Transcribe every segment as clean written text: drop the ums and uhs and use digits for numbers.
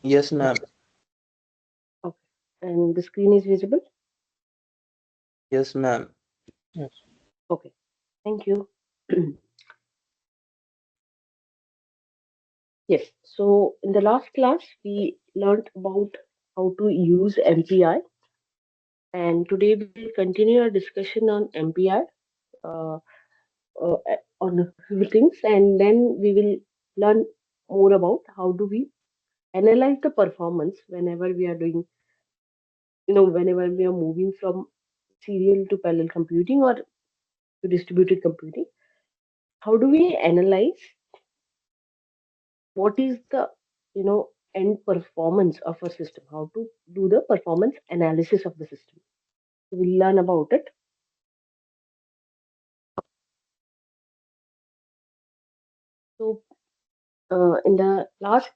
Yes, ma'am. Okay. And the screen is visible? Yes, ma'am. Yes. Okay. Thank you. Yes. So in the last class, we learned about how to use MPI, and today we will continue our discussion on MPI, uh, on a few things, and then we will learn more about how do we analyze the performance whenever we are doing, whenever we are moving from serial to parallel computing or to distributed computing. How do we analyze what is the end performance of a system? How to do the performance analysis of the system? So we'll learn about it. So in the last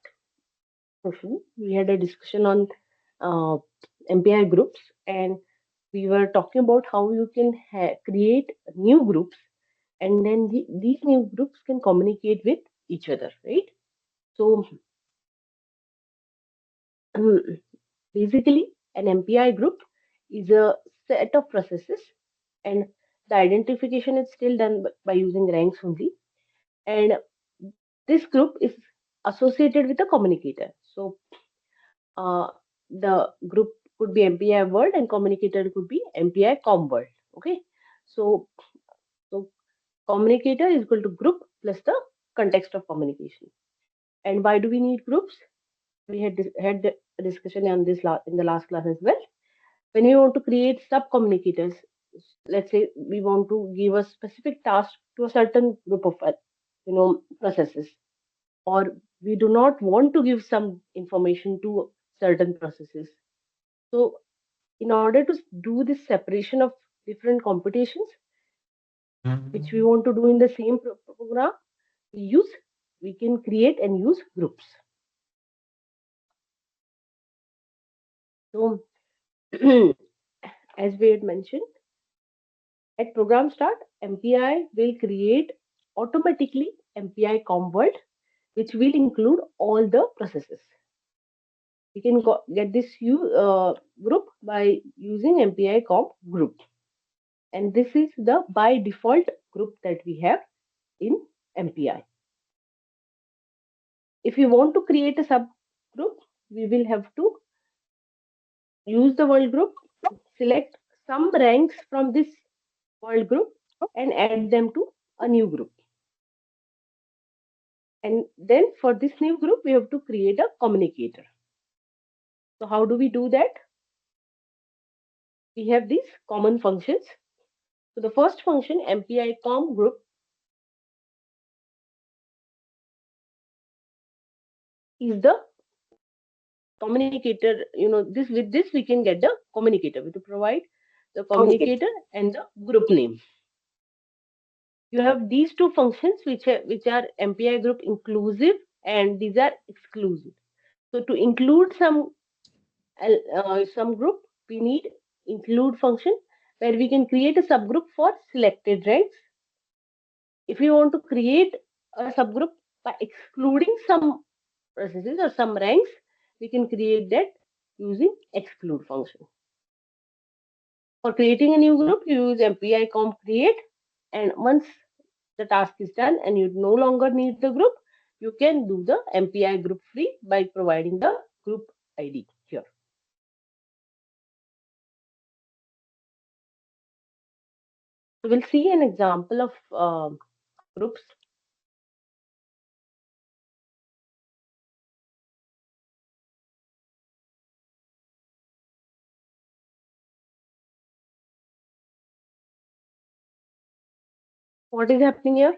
session, we had a discussion on uh, MPI groups, and we were talking about how you can create new groups, and then these new groups can communicate with each other, right? So basically, an MPI group is a set of processes, and the identification is still done by using ranks only. And this group is associated with a communicator. So uh, the group could be MPI word, and communicator could be MPI com word. Okay, so so communicator is equal to group plus the context of communication. And why do we need groups? We had a discussion on this in the last class as well. When we want to create sub communicators, let's say we want to give a specific task to a certain group of processes, or we do not want to give some information to certain processes. So in order to do this separation of different computations which we want to do in the same program, we use we can create and use groups. So as we had mentioned, at program start, MPI will create automatically MPI com world, which will include all the processes. We can get this group by using MPI com group, and this is the by default group that we have in MPI. If you want to create a subgroup, we will have to use the world group, select some ranks from this world group, and add them to a new group. And then for this new group, we have to create a communicator. So how do we do that? We have these common functions. So the first function, MPI com group, is the communicator. This with this we can get the communicator. We to provide the communicator and the group name. You have these two functions which are MPI group inclusive, and these are exclusive. So to include some group, we need include function where we can create a subgroup for selected ranks. If we want to create a subgroup by excluding some processes or some ranks, we can create that using exclude function. For creating a new group, you use MPI com create, and once the task is done and you no longer need the group, you can do the MPI group free by providing the group ID here. So we'll see an example of groups. What is happening here?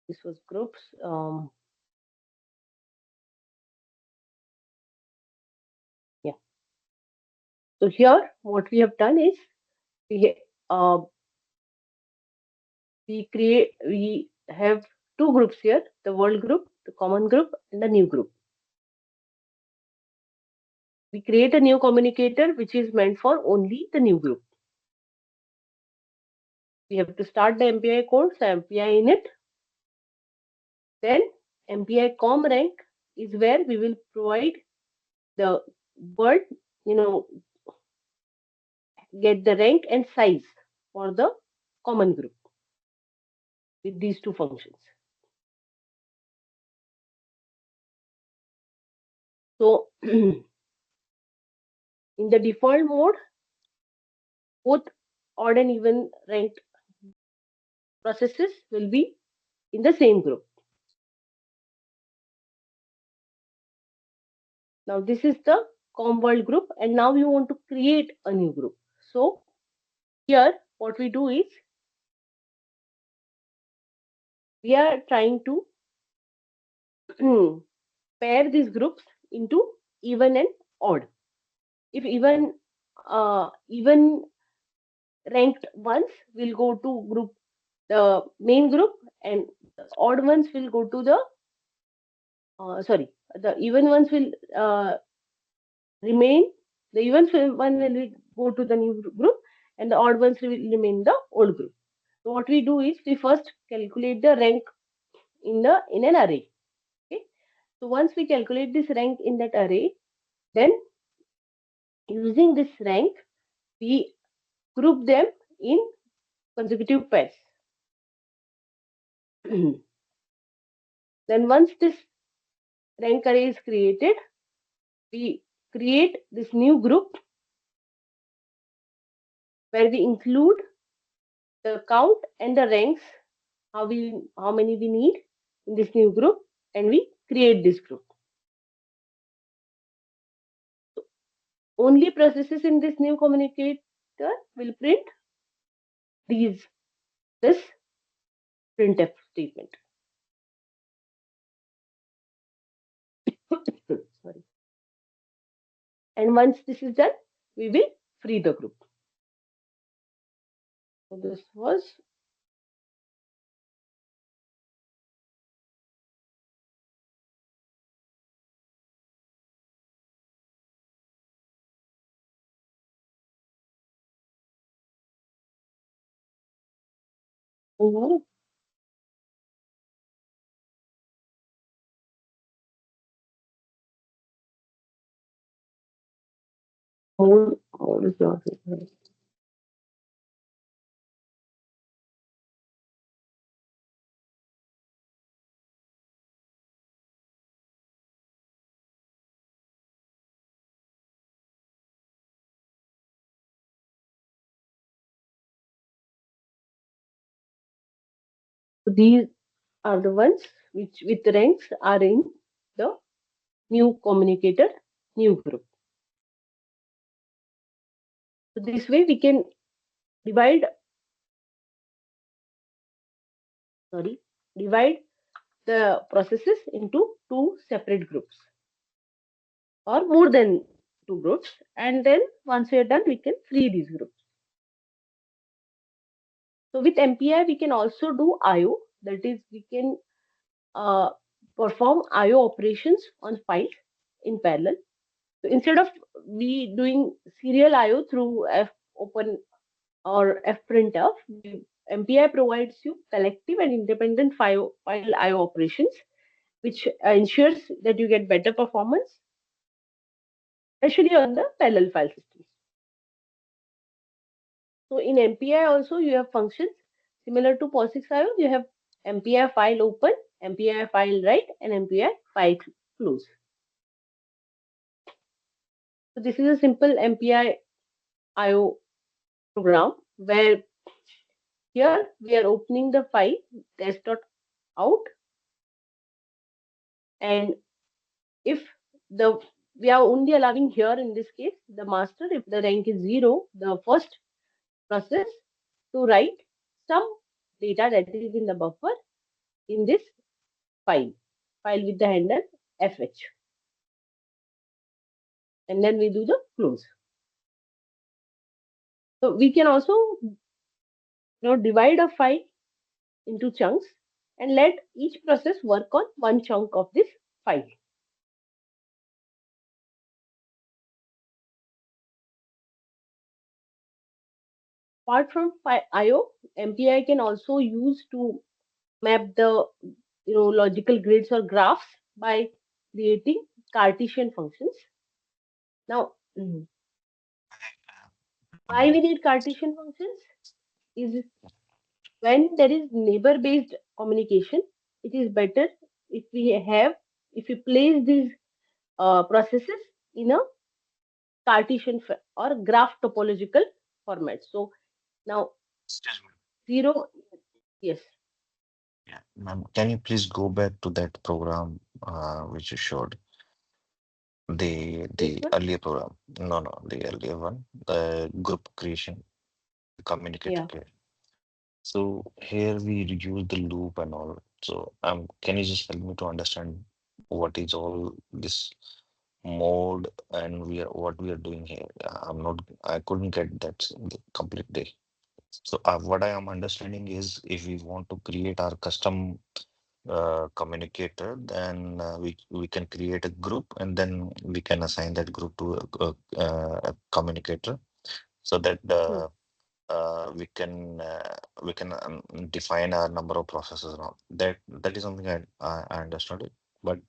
This was groups. Yeah. So here, what we have done is we uh, we have two groups here: the world group, the common group, and the new group. We create a new communicator which is meant for only the new group. We have to start the MPI code, so MPI init. Then MPI com rank is where we will provide the word, get the rank and size for the common group with these two functions. So in the default mode, both odd and even ranked processes will be in the same group. Now this is the com world group, and now we want to create a new group. So here what we do is we are trying to pair these groups into even and odd. If even ranked ones will go to group the main group, and the odd ones will go to the the even ones will remain. The even one will go to the new group, and the odd ones will remain the old group. So what we do is we first calculate the rank in an array. Okay. So once we calculate this rank in that array, then using this rank, we group them in consecutive pairs. Then once this rank array is created, we create this new group where we include the count and the ranks, how many we need in this new group, and we create this group. Only processes in this new communicator will print this printf statement. Sorry. And once this is done, we will free the group. So this was hold is not. So these are the ones which with ranks are in the new communicator new group. So this way we can divide the processes into two separate groups or more than two groups, and then once we are done, we can free these groups. So with MPI, we can also do IO. That is, we can perform IO operations on files in parallel. So instead of we doing serial IO through fopen or fprintf, MPI provides you collective and independent file IO operations, which ensures that you get better performance, especially on the parallel file systems. So in MPI also you have functions similar to POSIX IO. You have MPI file open, MPI file write, and MPI file close. So this is a simple MPI IO program where here we are opening the file test.out, and if we are only allowing here in this case the master, if the rank is 0, the first process to write some data that is in the buffer in this file with the handle fh, and then we do the close. So we can also divide a file into chunks and let each process work on one chunk of this file. Apart from IO, MPI can also use to map the logical grids or graphs by creating Cartesian functions. Now, why we need Cartesian functions is when there is neighbor based communication, it is better if we have if we place these processes in a Cartesian or graph topological format. So now Excuse me. zero, yes, Yeah, ma'am, can you please go back to that program which you showed? which The one? earlier program. No, no, the earlier one, the group creation, communicator Yeah. creation. So here we use the loop and all. So can you just help me to understand what is all this mode and what we are doing here? I couldn't get that completely. So what I am understanding is if we want to create our custom communicator, then we can create a group and then we can assign that group to a communicator so that Hmm. we can define our number of processes and all. That is something I understood it. But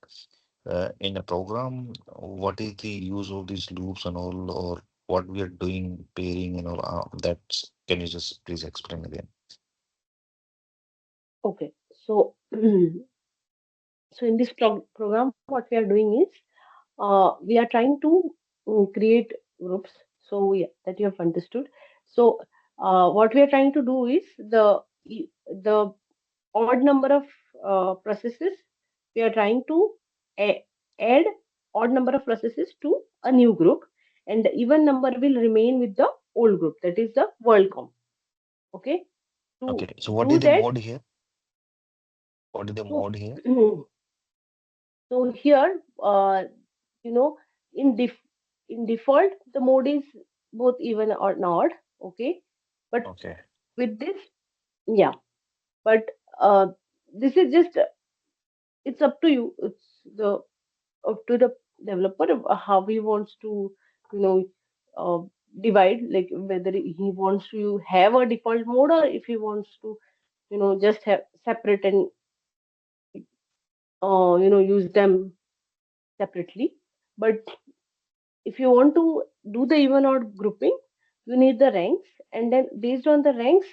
in a program, what is the use of these loops and all, or what we are doing, pairing and all? That's Can you just please explain again? Okay. So so in this program, what we are doing is we are trying to create groups. So yeah, that you have understood. So what we are trying to do is the odd number of processes we are trying to a- add odd number of processes to a new group, and the even number will remain with the old group, that is the WorldCom. Okay, to Okay, so what is do the that. mode here? What is the So mode here? so here, you know, in in default, the mode is both even or odd. Okay, but Okay, with this, yeah, but uh, this is just it's up to you. It's the up to the developer how he wants to, you know, uh, divide, like whether he wants to have a default mode or if he wants to, just have separate and use them separately. But if you want to do the even odd grouping, you need the ranks, and then based on the ranks,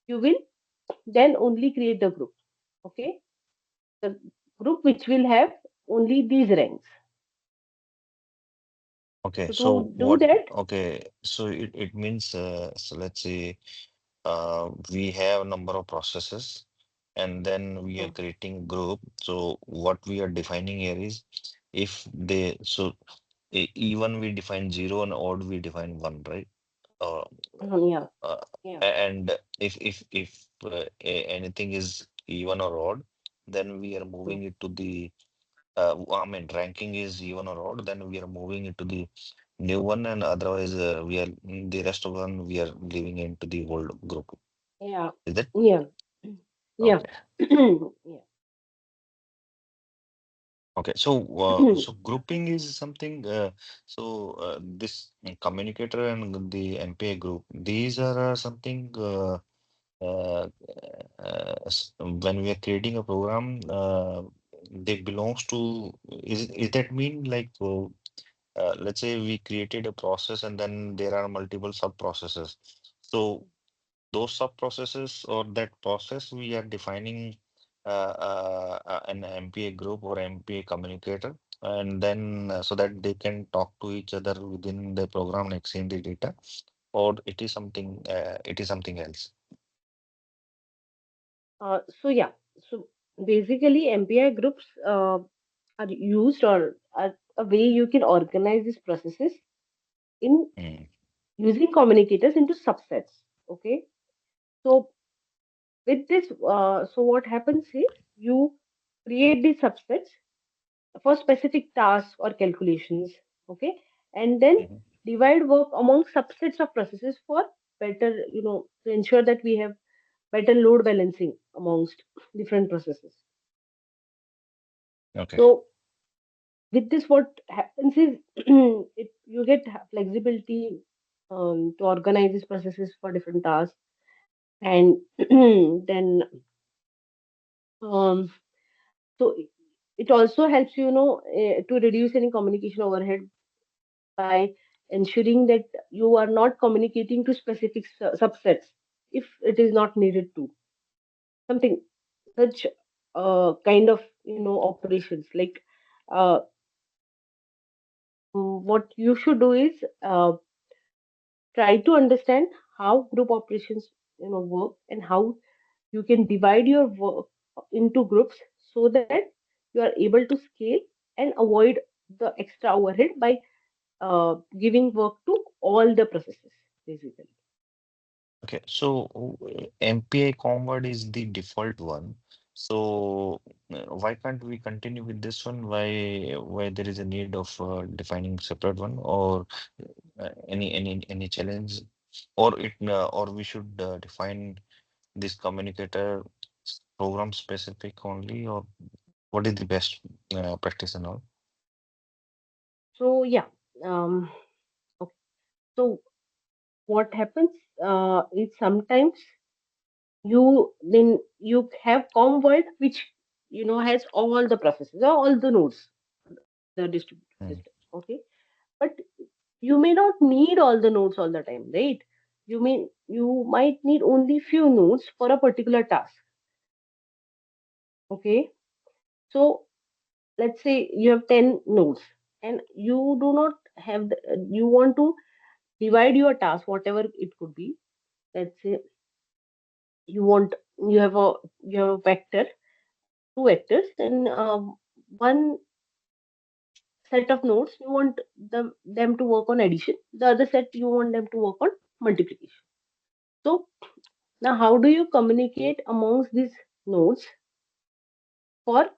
you will then only create the group. Okay, the group which will have only these ranks. okay. So So to do what? that, Okay, so it means so let's say we have number of processes and then we are hmm, creating group. So what we are defining here is if they so even we define zero and odd we define one, right? Uh, yeah, uh, yeah, and if anything is even or odd, then we are hmm, moving it to the I mean ranking is even or odd, then we are moving it to the new one, and otherwise we are the rest of one we are leaving into the old group. yeah, Is that yeah, yeah, okay? yeah. Okay, so grouping is something. This communicator and the MPA group, these are something. Uh, when we are creating a program, they belongs to. Is that mean like? Let's say we created a process and then there are multiple sub processes. So those sub processes or that process we are defining an MPA group or MPA communicator, and then so that they can talk to each other within the program and exchange the data, or it is something else. So yeah, so basically MPI groups are used or are a way you can organize these processes in Mm, using communicators into subsets. Okay, so with this, so what happens is you create these subsets for specific tasks or calculations. Okay, and then mhm. divide work among subsets of processes for better, to ensure that we have better load balancing amongst different processes. Okay. So with this, what happens is you get flexibility to organize these processes for different tasks, and then um, so it also helps to reduce any communication overhead by ensuring that you are not communicating to specific subsets if it is not needed to. Something such kind of operations like uh, what you should do is try to understand how group operations work and how you can divide your work into groups so that you are able to scale and avoid the extra overhead by giving work to all the processes basically. Okay, so MPI Convert is the default one. So why can't we continue with this one? Why there is a need of defining separate one, or any challenge, or we should define this communicator program specific only, or what is the best practice and all? So yeah, um, okay. So what happens is sometimes you have com world which has all the processes or all the nodes, the distributed Mm. system. Okay, but you may not need all the nodes all the time, right? You might need only few nodes for a particular task. Okay, so let's say you have 10 nodes and you do not have you want to divide your task whatever it could be. Let's say you want you have a vector, two vectors, and one set of nodes you want them to work on addition, the other set you want them to work on multiplication. So now how do you communicate amongst these nodes for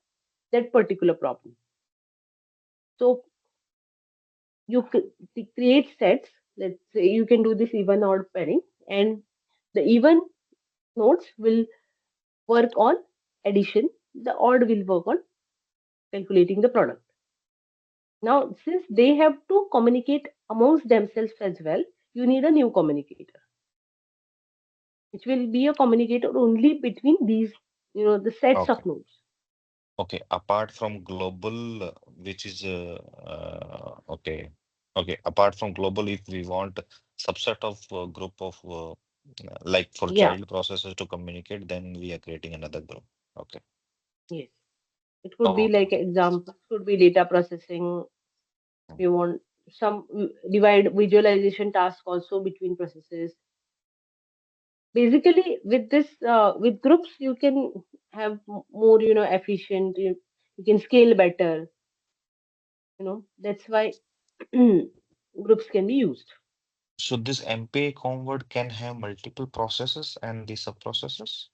that particular problem? So you create sets. Let's say you can do this even odd pairing, and the even nodes will work on addition, the odd will work on calculating the product. Now, since they have to communicate amongst themselves as well, you need a new communicator, which will be a communicator only between these, the sets Okay. of nodes. Okay, apart from global, which is okay, okay. Apart from global, if we want subset of group of like for Yeah, child processes to communicate, then we are creating another group. Okay. yes. It could Oh, be okay, like okay. examples, could be data processing. Mm. You want some divide visualization task also between processes. Basically, with this, with groups, you can have more, efficient. You can scale better. That's why groups can be used. So this MPA convert can have multiple processes and the sub processes,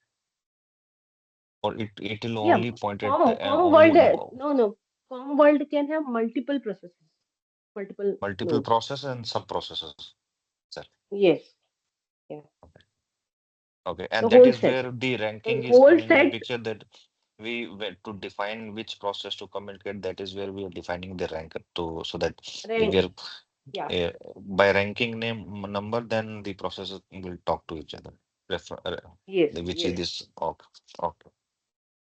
or it will Yeah, only point at com only world. No. Com world can have multiple processes, multiple multiple nodes. process and sub processes. Sir. Yes, yeah, Okay, the and that whole is set. where the The ranking is whole coming into set. picture, that we were to define which process to communicate. That is where we are defining the rank to, so that if Rank. we are Yeah. by ranking number, then the processes will talk to each other. Yes. Which is Yes. this. Okay, okay.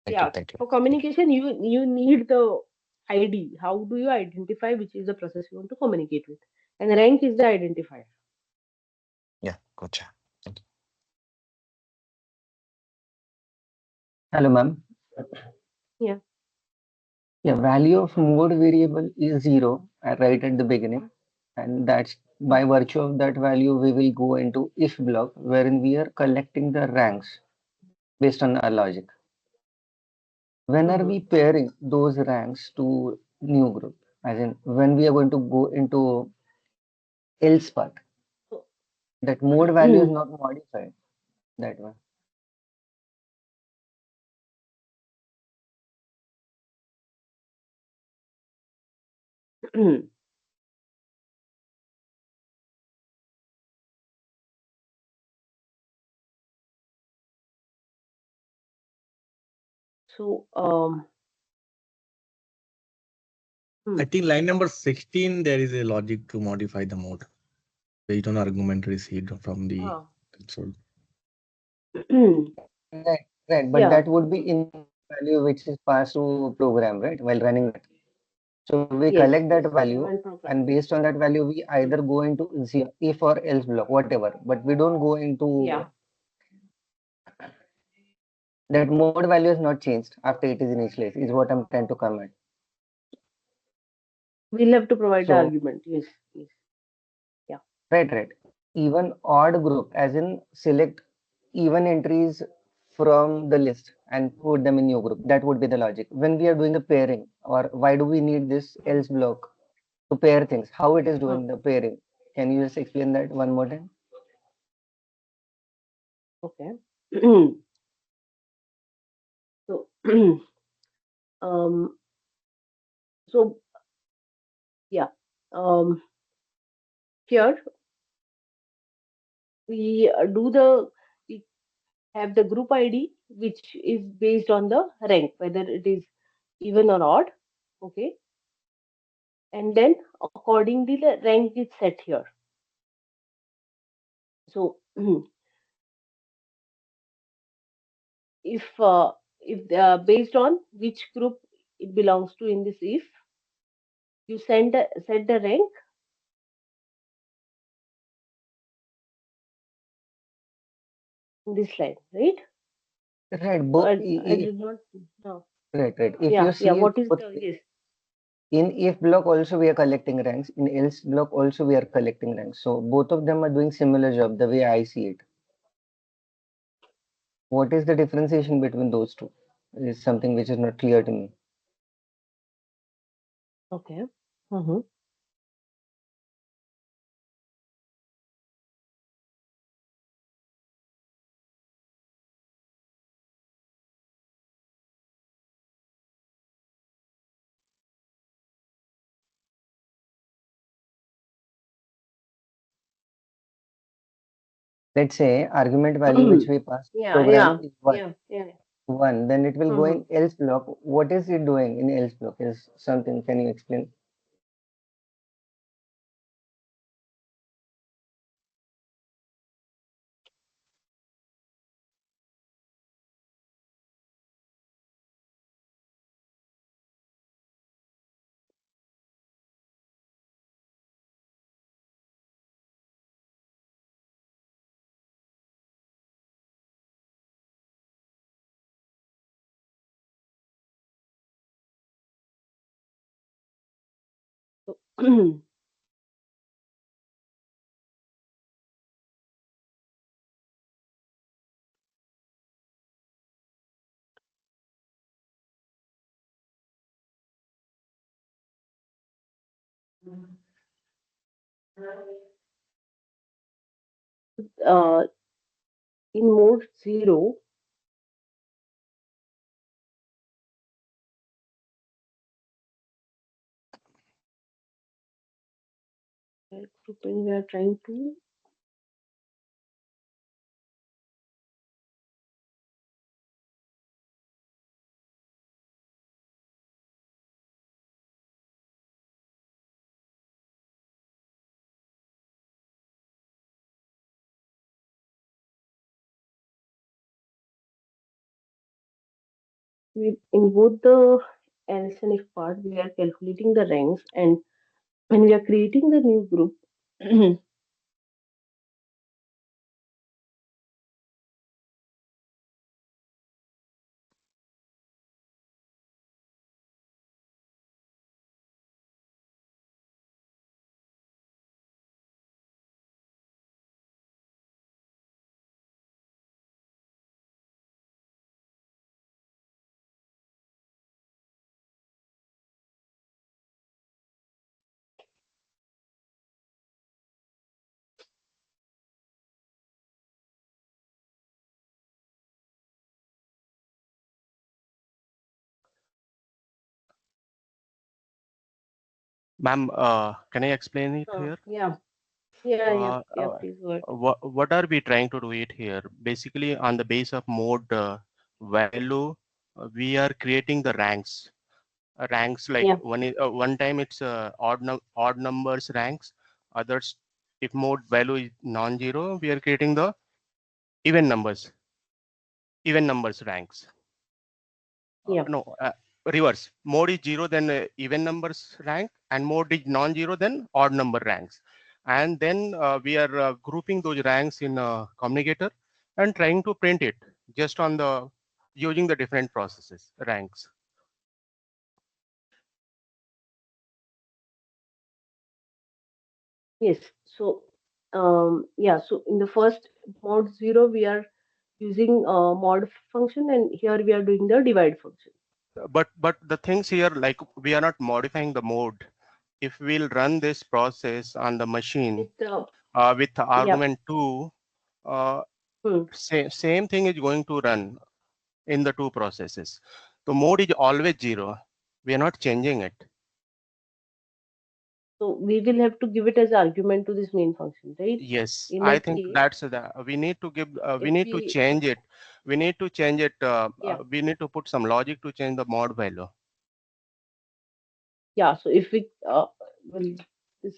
Thank you, Yeah. thank you, For thank you. communication, you need the ID. How do you identify which is the process you want to communicate with? And rank is the identifier. Yeah, gotcha. Thank you. Hello, ma'am. Yeah. Yeah, value of mode variable is 0 right at the beginning, and that's by virtue of that value we will go into if block wherein we are collecting the ranks based on our logic. When are Mm-hmm. we pairing those ranks to new group? As in when we are going to go into else path, So, that mode value is not modified that one. so I hmm. think line number 16, there is a logic to modify the mode. based on argument received from the Ah. console. Right, right. But Yeah. that would be input value which is passed to program, right? While running that. So we Yes. collect that Yes. value, One program. and based on that value, we either go into if or else block, whatever. But we don't go into Yeah. that mode value is not changed after it is initialized, is what I'm trying to come at. We'll have to provide the So, argument. Yes. Yes. Yeah. right, right. Even odd group, as in select even entries from the list and put them in new group. That would be the logic. When we are doing the pairing, or why do we need this else block to pair things? How it is Hmm. doing the pairing? Can you just explain that one more time? Okay. So, um, so yeah. Um, Here we we have the group ID, which is based on the rank, whether it is even or odd. Okay. And then accordingly, the rank is set here. So, if based on which group it belongs to in this if, you set the rank in this line, right? Right. So I did not. No. Right, right. If you Yeah, yeah. see What is both the yes? in if block also we are collecting ranks, in else block also we are collecting ranks. So both of them are doing similar job the way I see it. What is the differentiation between those two? Is something which is not clear to me. Okay. Mm-hmm. Let's say argument value which we pass to Yeah, program yeah, is yeah, yeah. one, then it will go Mm-hmm. in else block. What is it doing in else block? Is something, can you explain? So, uh, in mode 0, grouping we are trying to in both the else and if part, we are calculating the ranks, and when we are creating the new group, Ma'am, can I explain it here? yeah, yeah, yeah, Uh, yeah. uh, Please go ahead. what are we trying to do it here? Basically, on the base of mode value, we are creating the ranks. Ranks like Yeah. one time it's odd numbers ranks, others if mode value is non-zero, we are creating the even numbers ranks. Yeah. No, reverse. Mode is zero, then even numbers rank, and mode is non-zero, then odd number ranks. And then we are grouping those ranks in a communicator and trying to print it just on the using the different processes ranks. Yes. So, yeah. So in the first mod 0, we are using mod function, and here we are doing the divide function. But the things here, like we are not modifying the mode. If we'll run this process on the machine With the with yeah. argument 2, Hmm. same thing is going to run in the two processes. The mode is always zero. We are not changing it. So we will have to give it as argument to this main function, right? Yes, In I that think case, that's the we need to give we if need to we change it. We need to change it. yeah We need to put some logic to change the mod value. yeah. So if we will this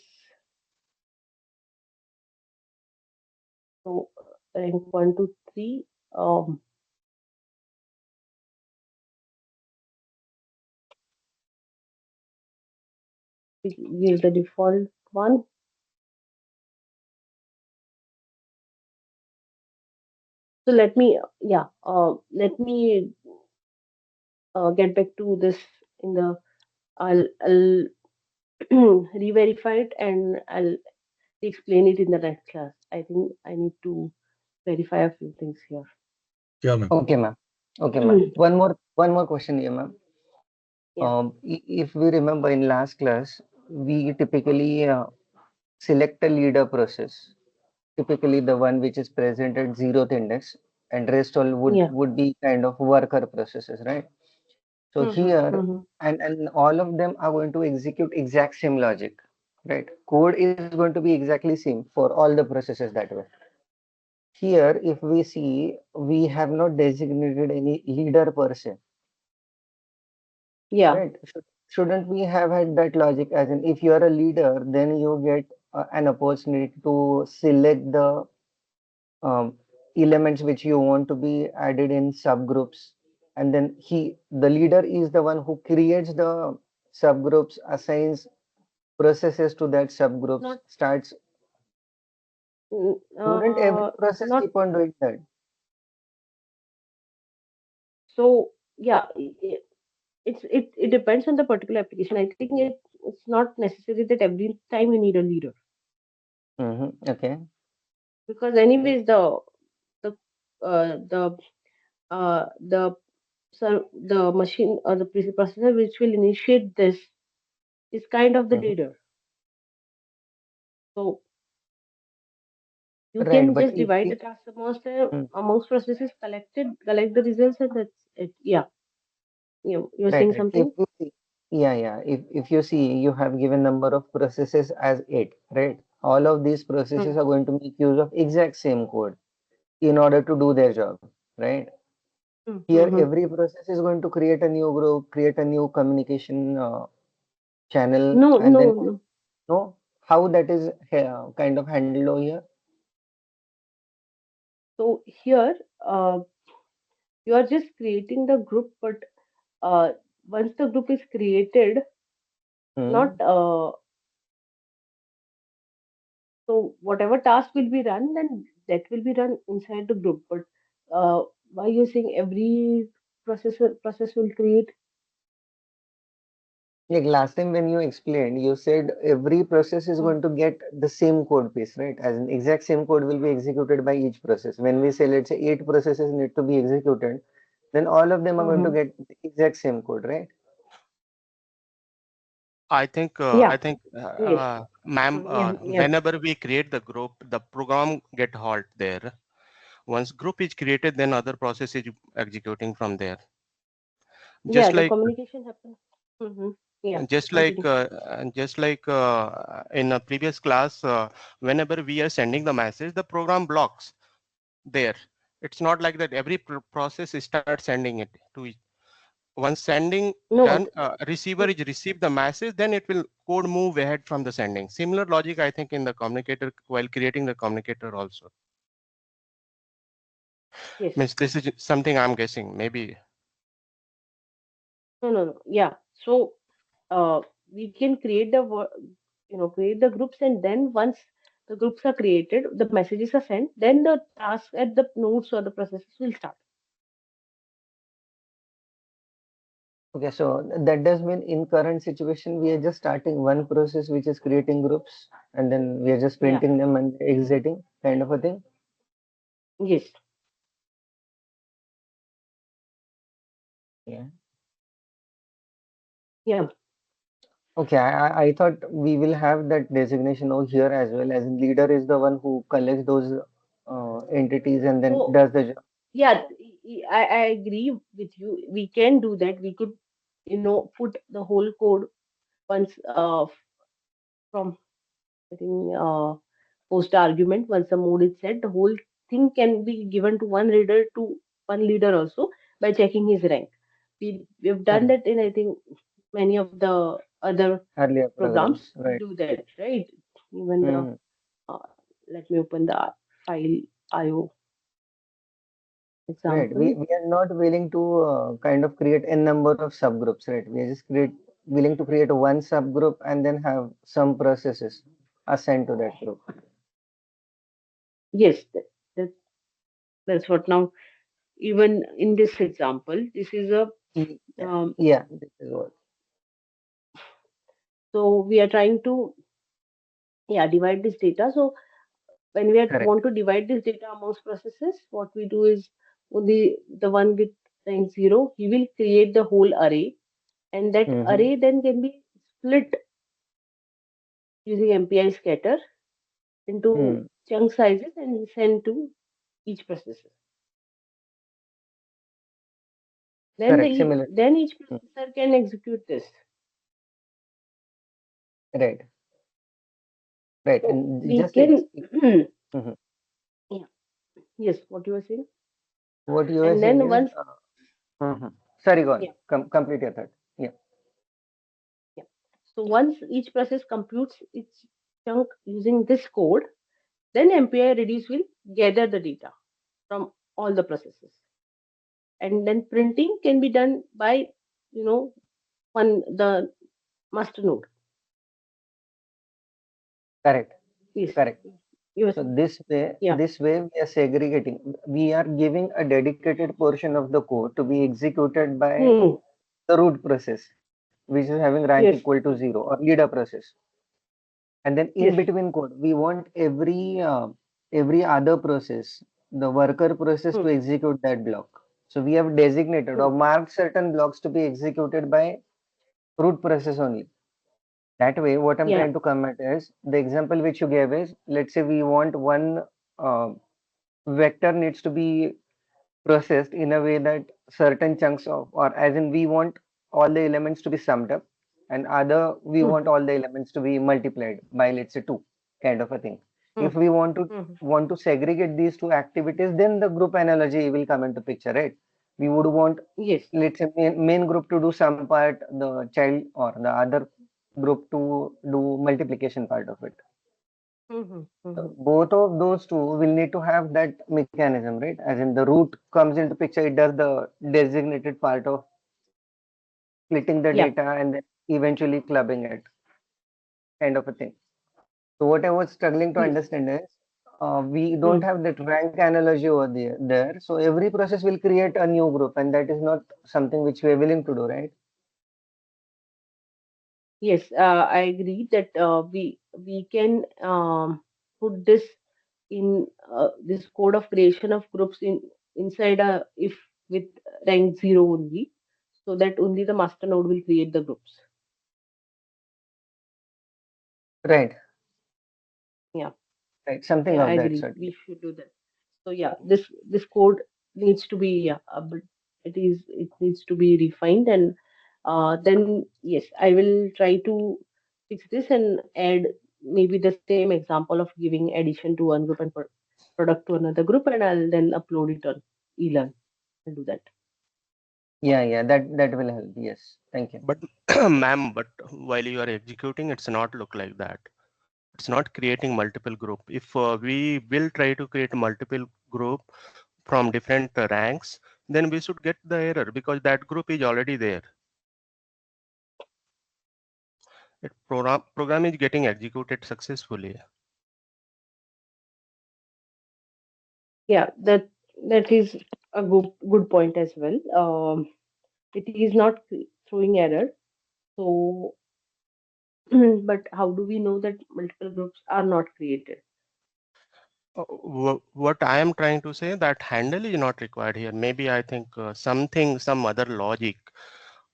so rank 1 to 3 we give the default one. So let me let me get back to this in the I'll re-verify it and I'll explain it in the next class. I think I need to verify a few things here. Sure, ma'am. Okay, ma'am. Okay, ma'am. One more question here, ma'am. Yeah. If we remember in last class, we typically select a leader process, typically the one which is present at zeroth index, and rest all Yeah. would be kind of worker processes, right? So here, Mm-hmm. and all of them are going to execute exact same logic, right? Code is going to be exactly same for all the processes that way. Here, if we see, we have not designated any leader per se, Yeah. right? Shouldn't we have had that logic as in if you are a leader, then you get an opportunity to select the um, elements which you want to be added in subgroups, and then the leader is the one who creates the subgroups, assigns processes to that subgroups, Not starts. Shouldn't every process not keep on doing that? so yeah. It depends on the particular application. I think it's not necessary that every time you need a leader, Okay. because anyways the the the the machine or the processor which will initiate this is kind of the Mhm. leader. So you Right, can but just if divide the we, task amongst mm, amongst processes, collect the results, and that's it. Yeah, you're right, saying right. If something? we see, yeah, yeah. If you see, you have given number of processes as 8, right? All of these processes Hmm. are going to make use of exact same code in order to do their job, right? Here, Mm-hmm. every process is going to create a new group, create a new communication channel, No, and no, then no. know how that is kind of handled over here. So here, you are just creating the group, but uh, once the group is created, not Hmm. so whatever task will be run, then that will be run inside the group. But why you saying every process will create? Like last time when you explained, you said every process is Hmm. going to get the same code base, right? As an exact same code will be executed by each process. When we say, let's say 8 processes need to be executed, then all of them are going to Mm-hmm. get the exact same code, right? Yeah. I think, Yes. ma'am, Yeah. Yeah. whenever we create the group, the program get halt there. Once group is created, then other process is executing from there. Yeah. Just The like communication happens. Mm-hmm. Yeah. just like Continue. in a previous class, whenever we are sending the message, the program blocks there. It's not like that every process starts sending it to Once sending No, done, receiver is received the message, then it will code move ahead from the sending. Similar logic, I think, in the communicator while creating the communicator also. yes. Means this is something I'm guessing. Maybe No. Yeah. So we can create the create the groups, and then once the groups are created, the messages are sent, then the task at the nodes or the processes will start. Okay, so that does mean in current situation we are just starting one process which is creating groups and then we are just Yeah. printing them and exiting kind of a thing. Yes. Yeah. Yeah. Okay, I thought we will have that designation over here as well, as in leader is the one who collects those entities and then So does the job. yeah, I agree with you. We can do that. We could put the whole code once from I think post argument. Once the mode is set, the whole thing can be given to one leader also by checking his rank. We've done Correct. that in, I think, many of the other Earlier programs. programs, We right? do that, right? Even the Mhm. uh, let me open the file IO Right. example. We are not willing to kind of create n number of subgroups, right? We are just willing to create one subgroup and then have some processes assigned to that group. Yes, that, that's what now. Even in this example, this is a Yeah, um, yeah, this is what. so we are trying to divide this data. So when we Correct. want to divide this data amongst processes, what we do is only the one with rank 0, he will create the whole array, and that Mm-hmm. array then can be split using MPI scatter into Hmm. chunk sizes and sent to each processor. Correct. Similar. Then each Hmm. processor can execute this. Right. Right. So And we just can, Mhm. yeah, yes, what you were saying. What you were And saying then is, once, mhm. Sorry, go on. yeah, Complete your thought. Yeah. yeah. So once each process computes its chunk using this code, then MPI reduce will gather the data from all the processes. And then printing can be done by, you know, the master node. Correct. Yes, Correct. you were So saying. Yeah. this way we are segregating. We are giving a dedicated portion of the code to be executed by Hmm. the root process, which is having rank Yes. equal to 0 or leader process. And then in Yes. between code, we want every other process, the worker process Hmm. to execute that block. So we have designated Hmm. or marked certain blocks to be executed by root process only. That way, what I'm Yeah. trying to come at is the example which you gave is, let's say we want one uh, vector needs to be processed in a way that certain chunks of, or as in we want all the elements to be summed up, and other we Hmm. want all the elements to be multiplied by, let's say, 2, kind of a thing. Hmm. If we Hmm. want to segregate these two activities, then the group analogy will come into picture, right? We would want, Yes. let's say, main group to do some part, the child or the other group to do multiplication part of it. Hmm. Hmm. Hmm. Both of those two will need to have that mechanism, right? As in the root comes into picture, it does the designated part of splitting the Yeah. data and then eventually clubbing it, kind of a thing. So what I was struggling to Yes. understand is we Hmm. don't have that rank analogy over there. So every process will create a new group, and that is not something which we are willing to do, right? Yes. I agree that we can put this in this code of creation of groups inside a if with rank 0 only, so that only the master node will create the groups. Right, Yeah. right. Something Yeah, I of that agree. sort. We should do that. So yeah, this code needs to be, yeah, but it needs to be refined, and then yes, I will try to fix this and add maybe the same example of giving addition to one group and product to another group, and I'll then upload it on eLearn. I'll do that. Yeah, that will help. Yes, thank you. But ma'am, but while you are executing, it's not look like that. It's not creating multiple group. If we will try to create multiple group from different ranks, then we should get the error because that group is already there. Program is getting executed successfully. Yeah, that is a good point as well. It is not throwing error. So, but how do we know that multiple groups are not created? What I am trying to say that handle is not required here. Maybe I think some other logic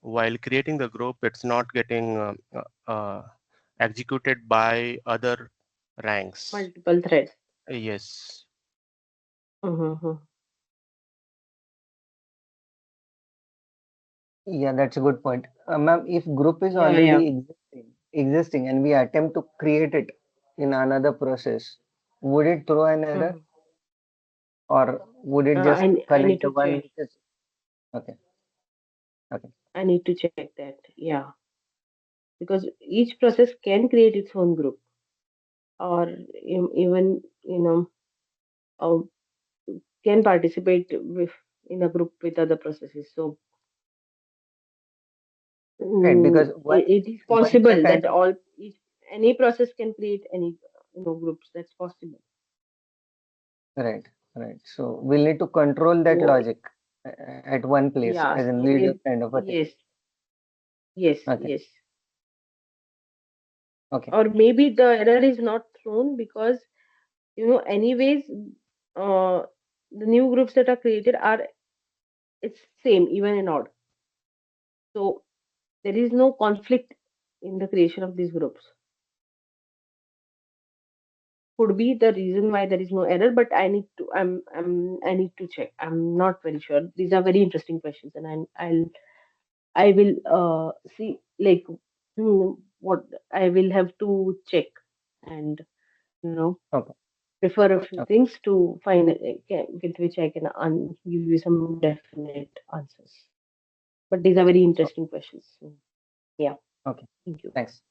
while creating the group, it's not getting executed by other ranks. Multiple threads. Yes. Mm-hmm. Yeah, that's a good point. Ma'am, if group is Yeah, yeah. already existing and we attempt to create it in another process, would it throw an error Mm-hmm. or would it just I need collect to the one check. which is okay? Okay. I need to check that. Yeah, because each process can create its own group, or even uh, can participate with in a group with other processes. So Right, because it is once the possible that kind of any process can create any groups. That's possible. right, right. So we'll need to control that So logic at one place, yeah, as in so lead maybe kind of a thing. yes, yes, Okay, yes. okay, Or maybe the error is not thrown because anyways, uh, the new groups that are created are it's same even and odd. So there is no conflict in the creation of these groups. Could be the reason why there is no error, but I need to check. I'm not very sure. These are very interesting questions, and I will see like what I will have to check and you know okay, prefer a few okay, things to find with which I can give you some definite answers. But these are very o- interesting questions. So, yeah, okay. thank you. Thanks.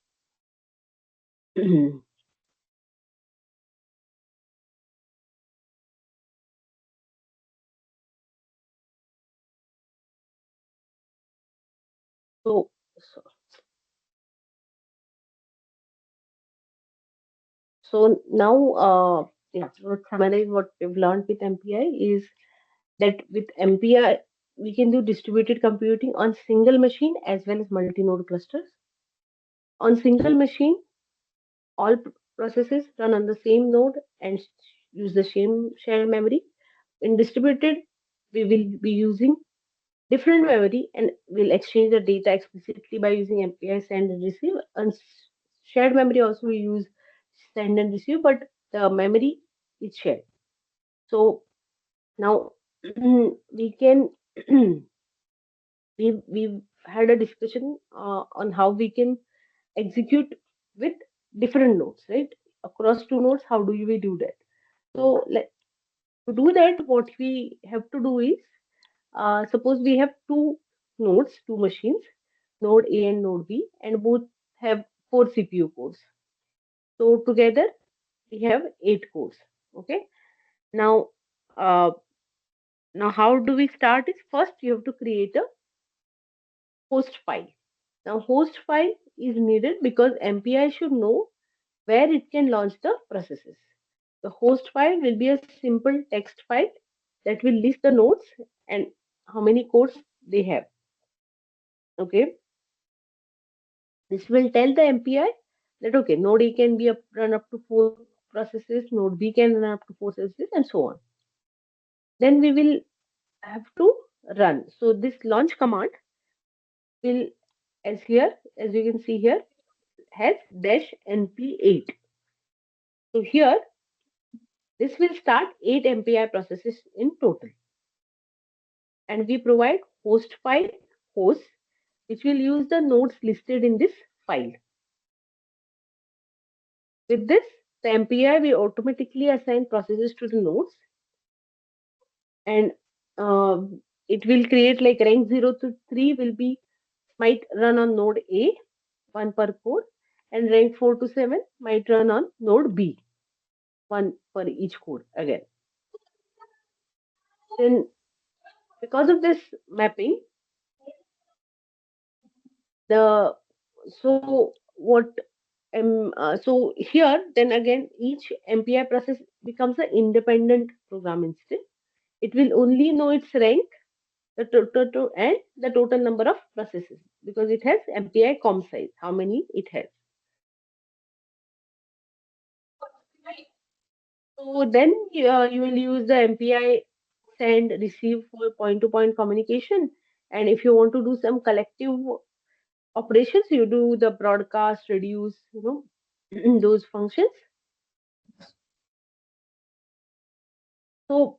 so, so so now yeah, so to summarize what we've learned with MPI is that with MPI we can do distributed computing on single machine as well as multi-node clusters. On single machine, all processes run on the same node and use the same shared memory. In distributed, we will be using different memory and we'll exchange the data explicitly by using MPI send and receive. And shared memory also we use send and receive, but the memory is shared. So now we can we've had a discussion on how we can execute with different nodes, right? Across two nodes, how do we do that? So to do that, what we have to do is suppose we have two nodes, two machines, node A and node B, and both have 4 CPU cores. So together we have 8 cores. Okay. Now, uh, now how do we start? Is first you have to create a host file. Now, host file is needed because MPI should know where it can launch the processes. The host file will be a simple text file that will list the nodes and how many cores they have. Okay, this will tell the MPI that okay, node A can be run up to 4 processes, node B can run up to 4 processes, and so on. Then we will have to run. So this launch command will, as you can see here, has dash np8. So here, this will start 8 MPI processes in total. And we provide host file host, which will use the nodes listed in this file. With this, the MPI will automatically assign processes to the nodes. And uh, it will create like rank 0 to 3 might run on node A, 1 per core, and rank 4 to 7 might run on node B, 1 per each core again. Then because of this mapping, so here then again each MPI process becomes an independent program instead. It will only know its rank, and the total number of processes because it has MPI com size, how many it has. So then you will use the MPI send receive for point-to-point communication, and if you want to do some collective operations, you do the broadcast, reduce, those functions. So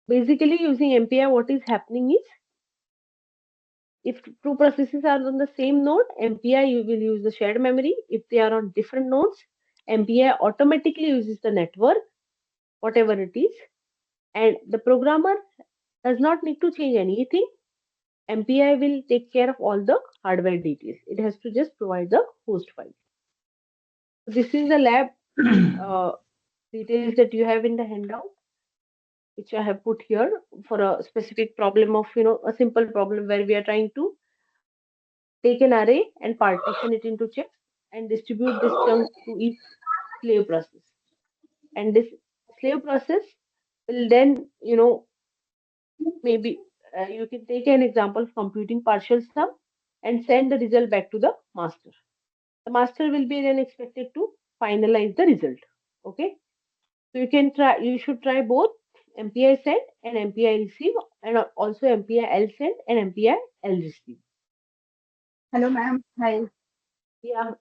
basically using MPI, what is happening is if two processes are on the same node, MPI you will use the shared memory. If they are on different nodes, MPI automatically uses the network, whatever it is, and the programmer does not need to change anything. MPI will take care of all the hardware details. It has to just provide the host file. This is the lab details that you have in the handout, which I have put here for a specific problem of, a simple problem where we are trying to take an array and partition it into chunks and distribute this chunk to each slave process. And this slave process will then, maybe you can take an example of computing partial sum and send the result back to the master. The master will be then expected to finalize the result. Okay. So you should try both MPI send and MPI receive, and also MPI L send and MPI L receive. Hello, ma'am. Hi. Yeah.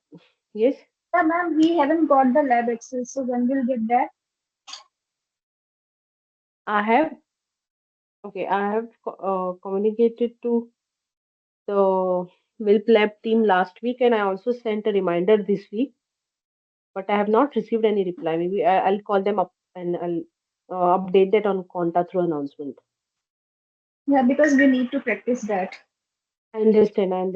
Yes. Yeah, ma'am, we haven't got the lab access, so when we'll get that? I have communicated to the WILP lab team last week, and I also sent a reminder this week, but I have not received any reply. Maybe I'll call them up and I'll update that on Conta through announcement. Yeah, because we need to practice that. I understand. I'll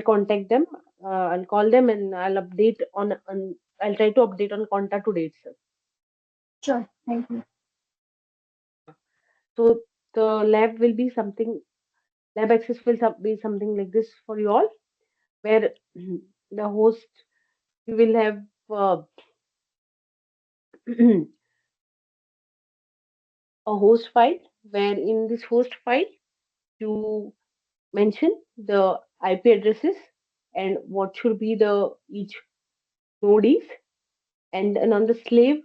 contact them. I'll call them and I'll update I'll try to update on Conta today itself. Sure, thank you. So the lab will be lab access will be something like this for you all, where the host, you will have a host file, where in this host file you mention the IP addresses and what should be the each node is, and on the slave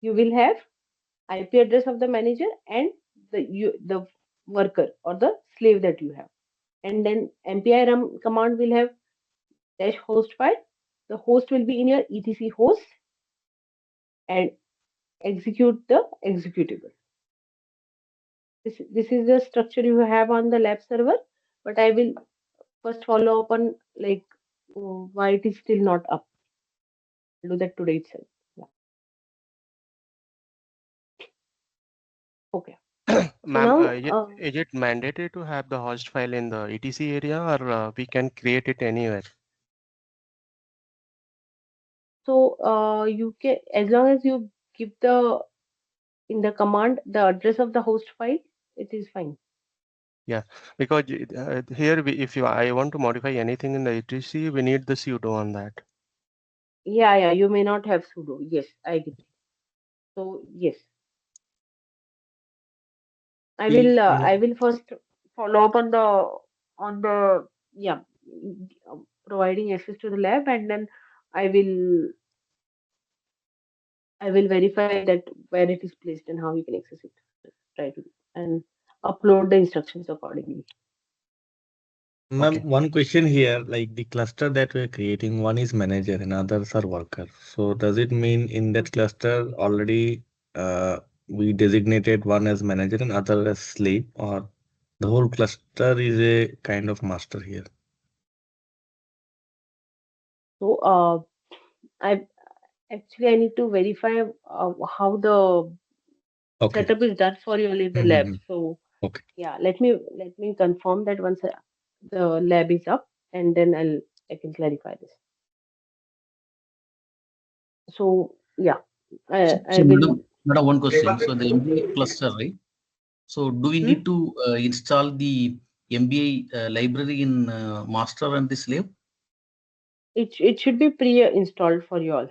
you will have IP address of the manager and the worker or the slave that you have, and then MPI run command will have dash host file. The host will be in your etc host and execute the executable. This is the structure you have on the lab server, but I will first follow up on like why it is still not up. I'll do that today itself. Yeah. Okay. Ma'am, Now, is it mandatory to have the host file in the etc area, or we can create it anywhere? so you can, as long as you give in the command the address of the host file, it is fine. Yeah, because here if I want to modify anything in the etc, we need the sudo on that. Yeah, you may not have sudo. Yes, I agree. So yes, I will first follow up on the yeah providing access to the lab, and then I will verify that where it is placed and how you can access it. Try to and upload the instructions accordingly. Ma'am, Okay. one question here, like the cluster that we're creating, one is manager and others are worker. So does it mean in that cluster already we designated one as manager and other as slave, or the whole cluster is a kind of master here? So I need to verify how Okay. setup is done for you in the lab. So Okay. yeah, let me confirm that once the lab is up, and then I can clarify this. So yeah, I will. Madam, one question. So the MBA cluster, right? So do we need to install the MBA library in master and this lab? It should be pre-installed for you all.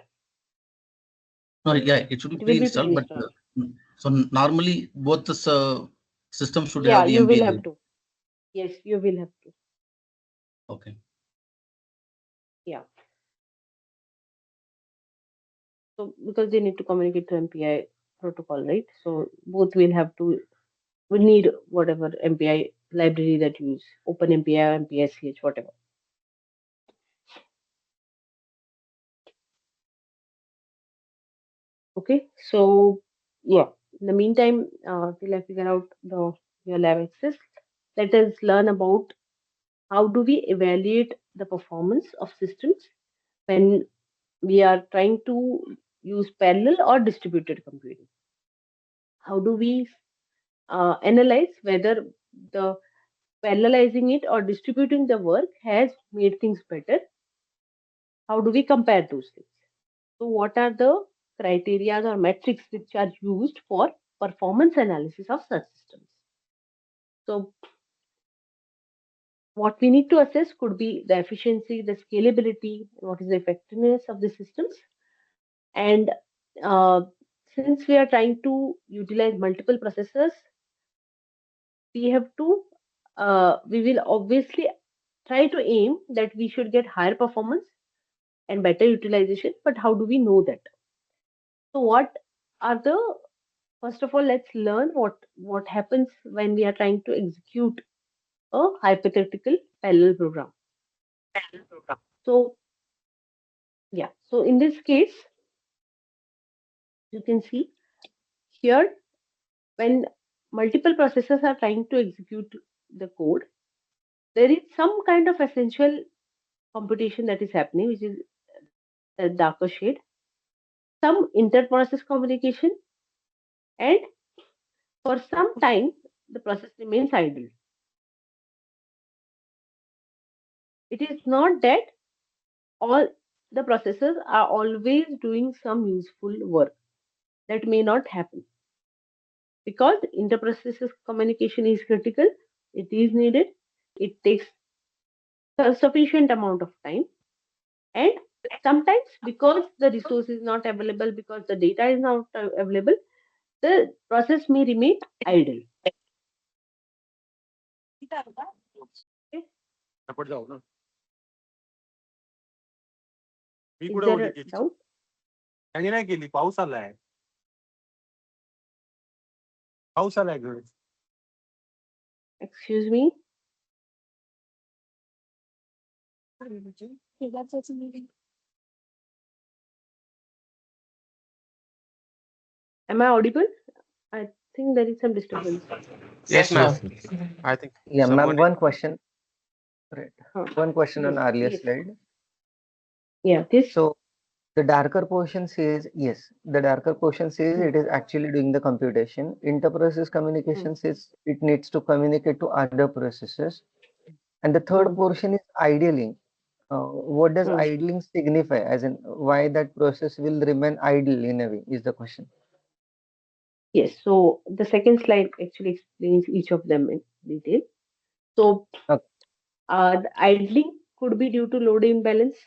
No, yeah, it should be It will be pre-installed, but pre-installed. so normally both the systems should Yeah, have the you will MBA have library. to. Yes, you will have to. Okay. Yeah. So because they need to communicate to MPI protocol, right? So both will have to. We need whatever MPI library that you use, Open MPI, MPI-CH, whatever. Okay. So yeah. In the meantime, till I figure out your lab access, let us learn about how do we evaluate the performance of systems when we are trying to use parallel or distributed computing. How do we analyze whether the parallelizing it or distributing the work has made things better? How do we compare those things? So, what are the criteria or metrics which are used for performance analysis of such systems? So, what we need to assess could be the efficiency, the scalability, what is the effectiveness of the systems. And uh, since we are trying to utilize multiple processors, we have to, we will obviously try to aim that we should get higher performance and better utilization. But how do we know that? So, what are the first of all, let's learn what happens when we are trying to execute a hypothetical parallel program. So, yeah. So, in this case, you can see here when multiple processors are trying to execute the code, there is some kind of essential computation that is happening, which is the darker shade, some inter-process communication, and for some time the process remains idle. It is not that all the processors are always doing some useful work. That may not happen because inter-process communication is critical. It is needed. It takes a sufficient amount of time, and sometimes because the resource is not available, because the data is not available, the process may remain idle. Okay? Is there a doubt? आणि नाही केली पाऊस आलाय पाऊस आलाय घर Excuse me. Am I audible? I think there is some disturbance. Yes, ma'am. Yes. I think Yeah, ma'am, someone one question. Right. One question on Yes, earlier yes. slide. Yeah, this. So the darker portion says, yes, the darker portion says it is actually doing the computation. Inter-process communication says it needs to communicate to other processes. And the third portion is idling. What does idling signify? As in, why that process will remain idle in a way is the question. Yes, so the second slide actually explains each of them in detail. So, Okay. the idling could be due to load imbalance,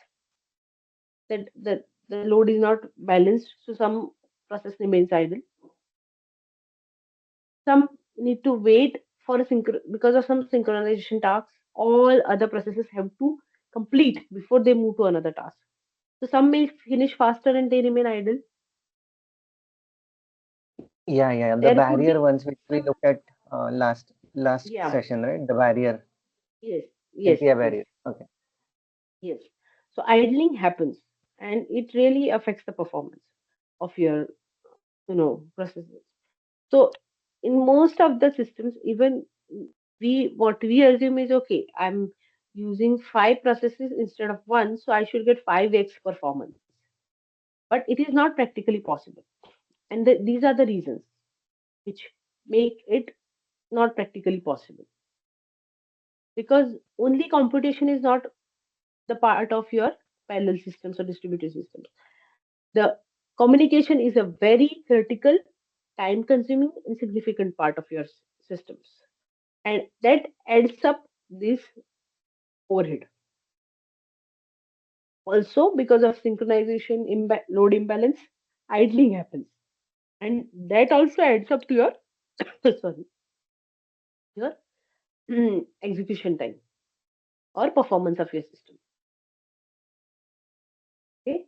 that the load is not balanced, so some process remains idle. Some need to wait for a because of some synchronization tasks. All other processes have to complete before they move to another task. So some may finish faster and they remain idle. Yeah. The There could barrier be ones which we looked at last yeah session, right? The barrier, yes yes API yes barrier. Okay. yes. So idling happens, and it really affects the performance of your processes. So in most of the systems, even what we assume is okay. I'm using 5 processes instead of one, so I should get 5x performance. But it is not practically possible, and these are the reasons. which make it not practically possible. Because only computation is not the part of your parallel systems or distributed systems. The communication is a very critical, time consuming, and significant part of your systems. And that adds up this overhead. Also, because of synchronization, load imbalance, idling happens. And that also adds up to your sorry, your execution time or performance of your system. Okay.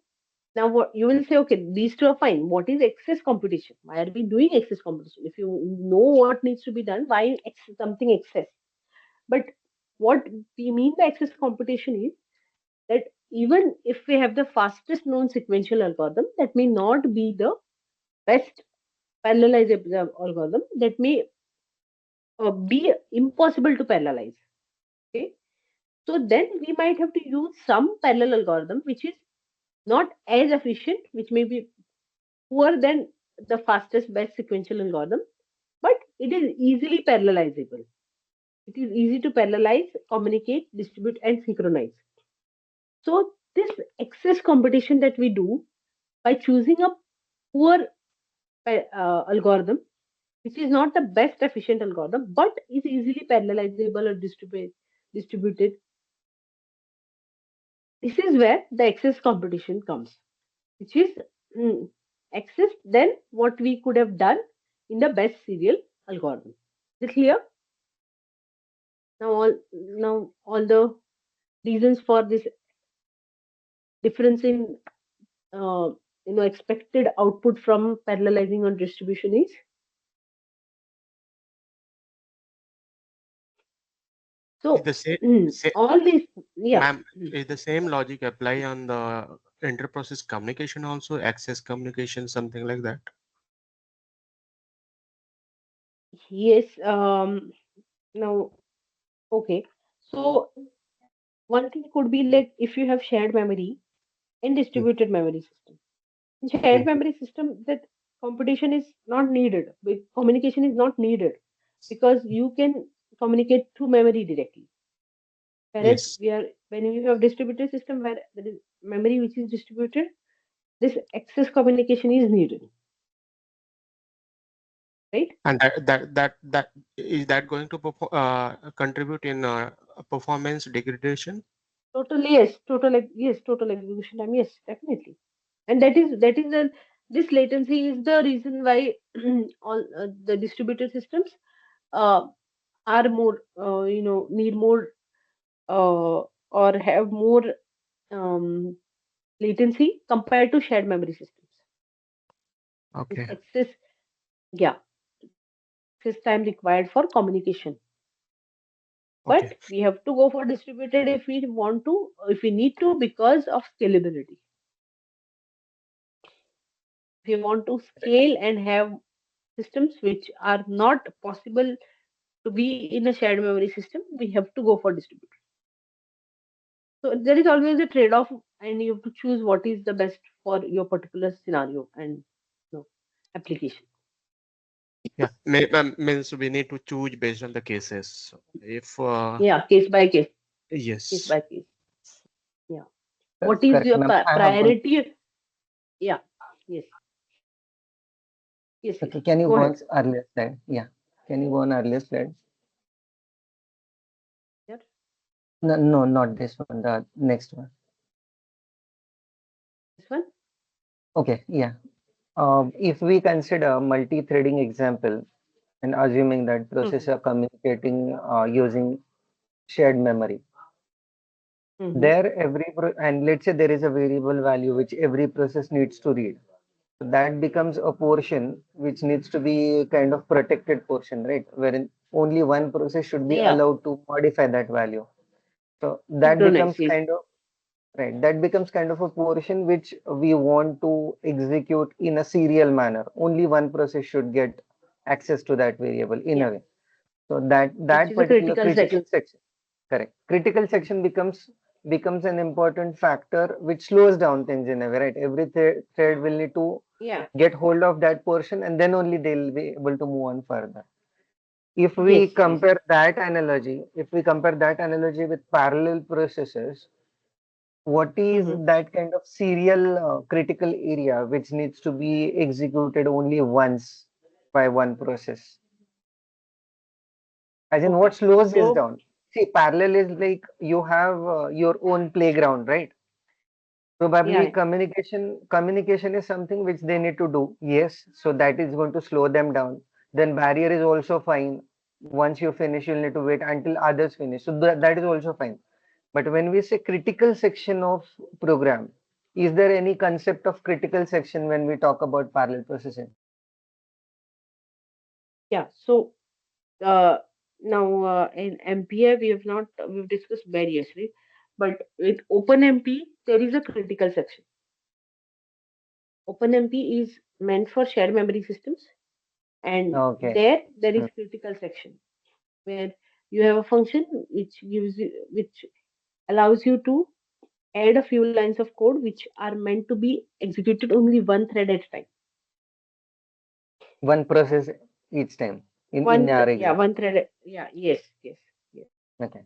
Now, what you will say, okay, these two are fine. What is excess computation? Why are we doing excess computation? If you know what needs to be done, why something excess? But what we mean by excess computation is that even if we have the fastest known sequential algorithm, that may not be the best parallelizable algorithm. That may be impossible to parallelize. Okay, so then we might have to use some parallel algorithm which is not as efficient, which may be poor than the fastest best sequential algorithm, but it is easily parallelizable. It is easy to parallelize, communicate, distribute, and synchronize. So this excess competition that we do by choosing a poor algorithm, which is not the best efficient algorithm, but is easily parallelizable or distributed. This is where the excess competition comes, which is excess than what we could have done in the best serial algorithm. Is it clear? Now all the reasons for this difference in expected output from parallelizing or distribution is so Is the same, all these ma'am, is the same logic apply on the inter-process communication also, access communication, something like that? yes. Now, okay. So one thing could be like if you have shared memory and distributed memory system. In shared memory system, that computation is not needed. Communication is not needed because you can communicate through memory directly. Whereas Yes. when you have distributed system where there is memory which is distributed, this excess communication is needed, right? And that is that going to contribute in performance degradation? Totally yes, total execution time, yes, definitely. And that is this latency is the reason why all the distributed systems uh, are more need more or have more um, latency compared to shared memory systems. This Okay. excess, yeah, excess time required for communication. Okay. But we have to go for distributed if we need to because of scalability. If we want to scale and have systems which are not possible to be in a shared memory system, we have to go for distributed. So there is always a trade-off, and you have to choose what is the best for your particular scenario and application. Yeah, means we need to choose based on the cases. If Yeah, case by case, case yes. by case. Yeah. What is Correct, your ma'am. I have one. priority? Yeah. Yes. Yes. Yes. Okay, can you Go go ahead. on earlier slide? Yeah. Can you go on earlier slide? Yeah. No, no, not this one, the next one. This one. Okay, yeah. If we consider multi-threading example and assuming that process are communicating using shared memory, Mm-hmm. there and let's say there is a variable value which every process needs to read. So that becomes a portion which needs to be kind of protected portion, right? Wherein only one process should be Yeah. allowed to modify that value. So that Synchronize. becomes Yes. kind of right. That becomes kind of a portion which we want to execute in a serial manner. Only one process should get access to that variable in Yeah. a way. So that Which that is a particular critical critical section. section, correct. Critical section becomes becomes an important factor which slows down things in a way, right? Every thread will need to Yeah. get hold of that portion and then only they'll be able to move on further. If we Yes. Yes. compare that analogy, if we compare that analogy with parallel processes, what is Mhm. that kind of serial critical area which needs to be executed only once by one process? As in, what Okay. slows this So down? See, parallel is like you have your own playground, right? Probably yeah. communication is something which they need to do. Yes, so that is going to slow them down. Then barrier is also fine. Once you finish, you'll need to wait until others finish. So that is also fine. But when we say critical section of program, is there any concept of critical section when we talk about parallel processing? Yeah. So uh, now in MPI we've discussed barriers, right? But with OpenMP there is a critical section. OpenMP is meant for shared memory systems, and Okay. there Hmm. is critical section where you have a function which allows you to add a few lines of code which are meant to be executed only one thread at a time. One process each time in our Yeah, example. one thread. Yeah, yes, yes, yes, Okay.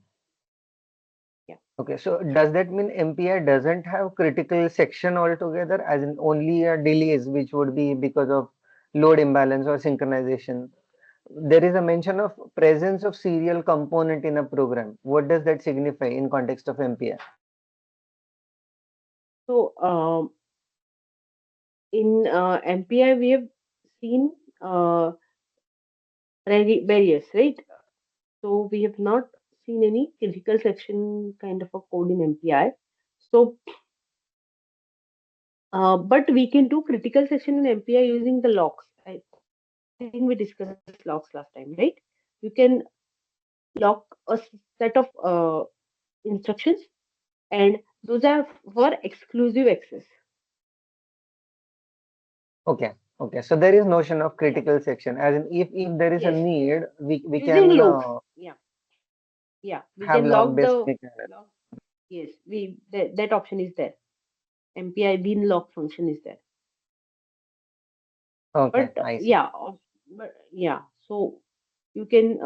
yeah. Okay, so does that mean MPI doesn't have critical section altogether, as in only delays, which would be because of load imbalance or synchronization? There is a mention of presence of serial component in a program. What does that signify in context of MPI? So in MPI we have seen barriers, right? So we have not seen any critical section kind of a code in MPI. So, but we can do critical section in MPI using the locks. I think we discussed locks last time, right? You can lock set of instructions, and those are for exclusive access. Okay, okay. So there is notion of Yeah. critical section, as in if there is a Yes. need, we Using can locks. Yeah. Yeah. We have can log lock based the mechanism. lock. Yes. That option is there. MPI bin lock function is there. Okay, But I see. yeah. But yeah. So you can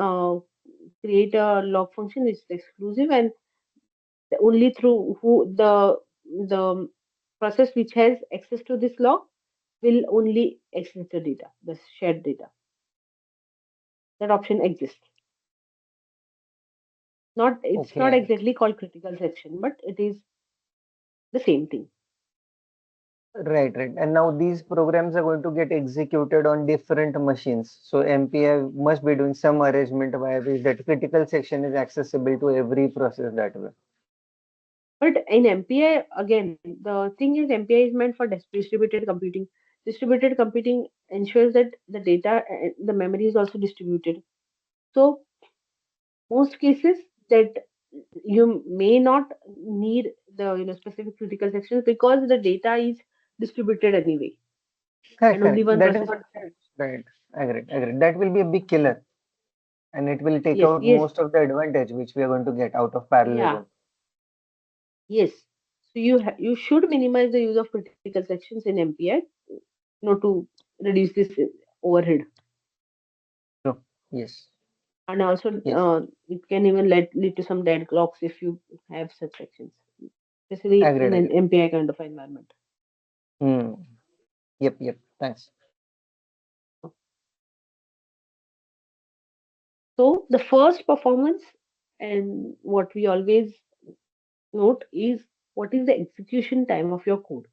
create a lock function which is exclusive, and only through who the process which has access to this lock will only access the data, the shared data. That option exists. Not It's not Okay. exactly called critical section, but it is the same thing. Right, right. And now these programs are going to get executed on different machines. So MPI must be doing some arrangement by which that critical section is accessible to every process that way. But in MPI, again, the thing is MPI is meant for distributed computing. Distributed computing ensures that the data, the memory is also distributed. So most cases that you may not need the specific critical sections because the data is distributed anyway, Correct, and only correct. one That is process. what, right. Agreed, agreed. That will be a big killer and it will take Yes, out yes, most of the advantage which we are going to get out of yeah, parallelism. yes. So you should minimize the use of critical sections in MPI, to reduce this overhead. So, yes, And also yes. it can even lead to some deadlocks if you have such sections, especially Agreed, in an agreed. MPI kind of environment. Hmm. Yep, yep. Thanks. So the first performance, and what we always note is what is the execution time of your code.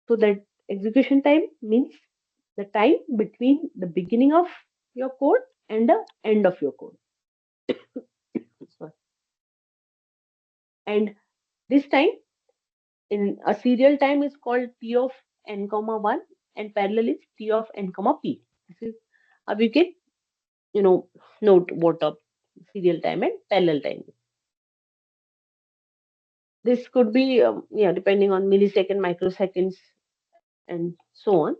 So that execution time means the time between the beginning of your code and the end of your code. Sorry. And this time in a serial time is called T of n comma 1, and parallel is T of n comma p. This is how you can note what a serial time and parallel time is. This could be depending on millisecond, microseconds, and so on.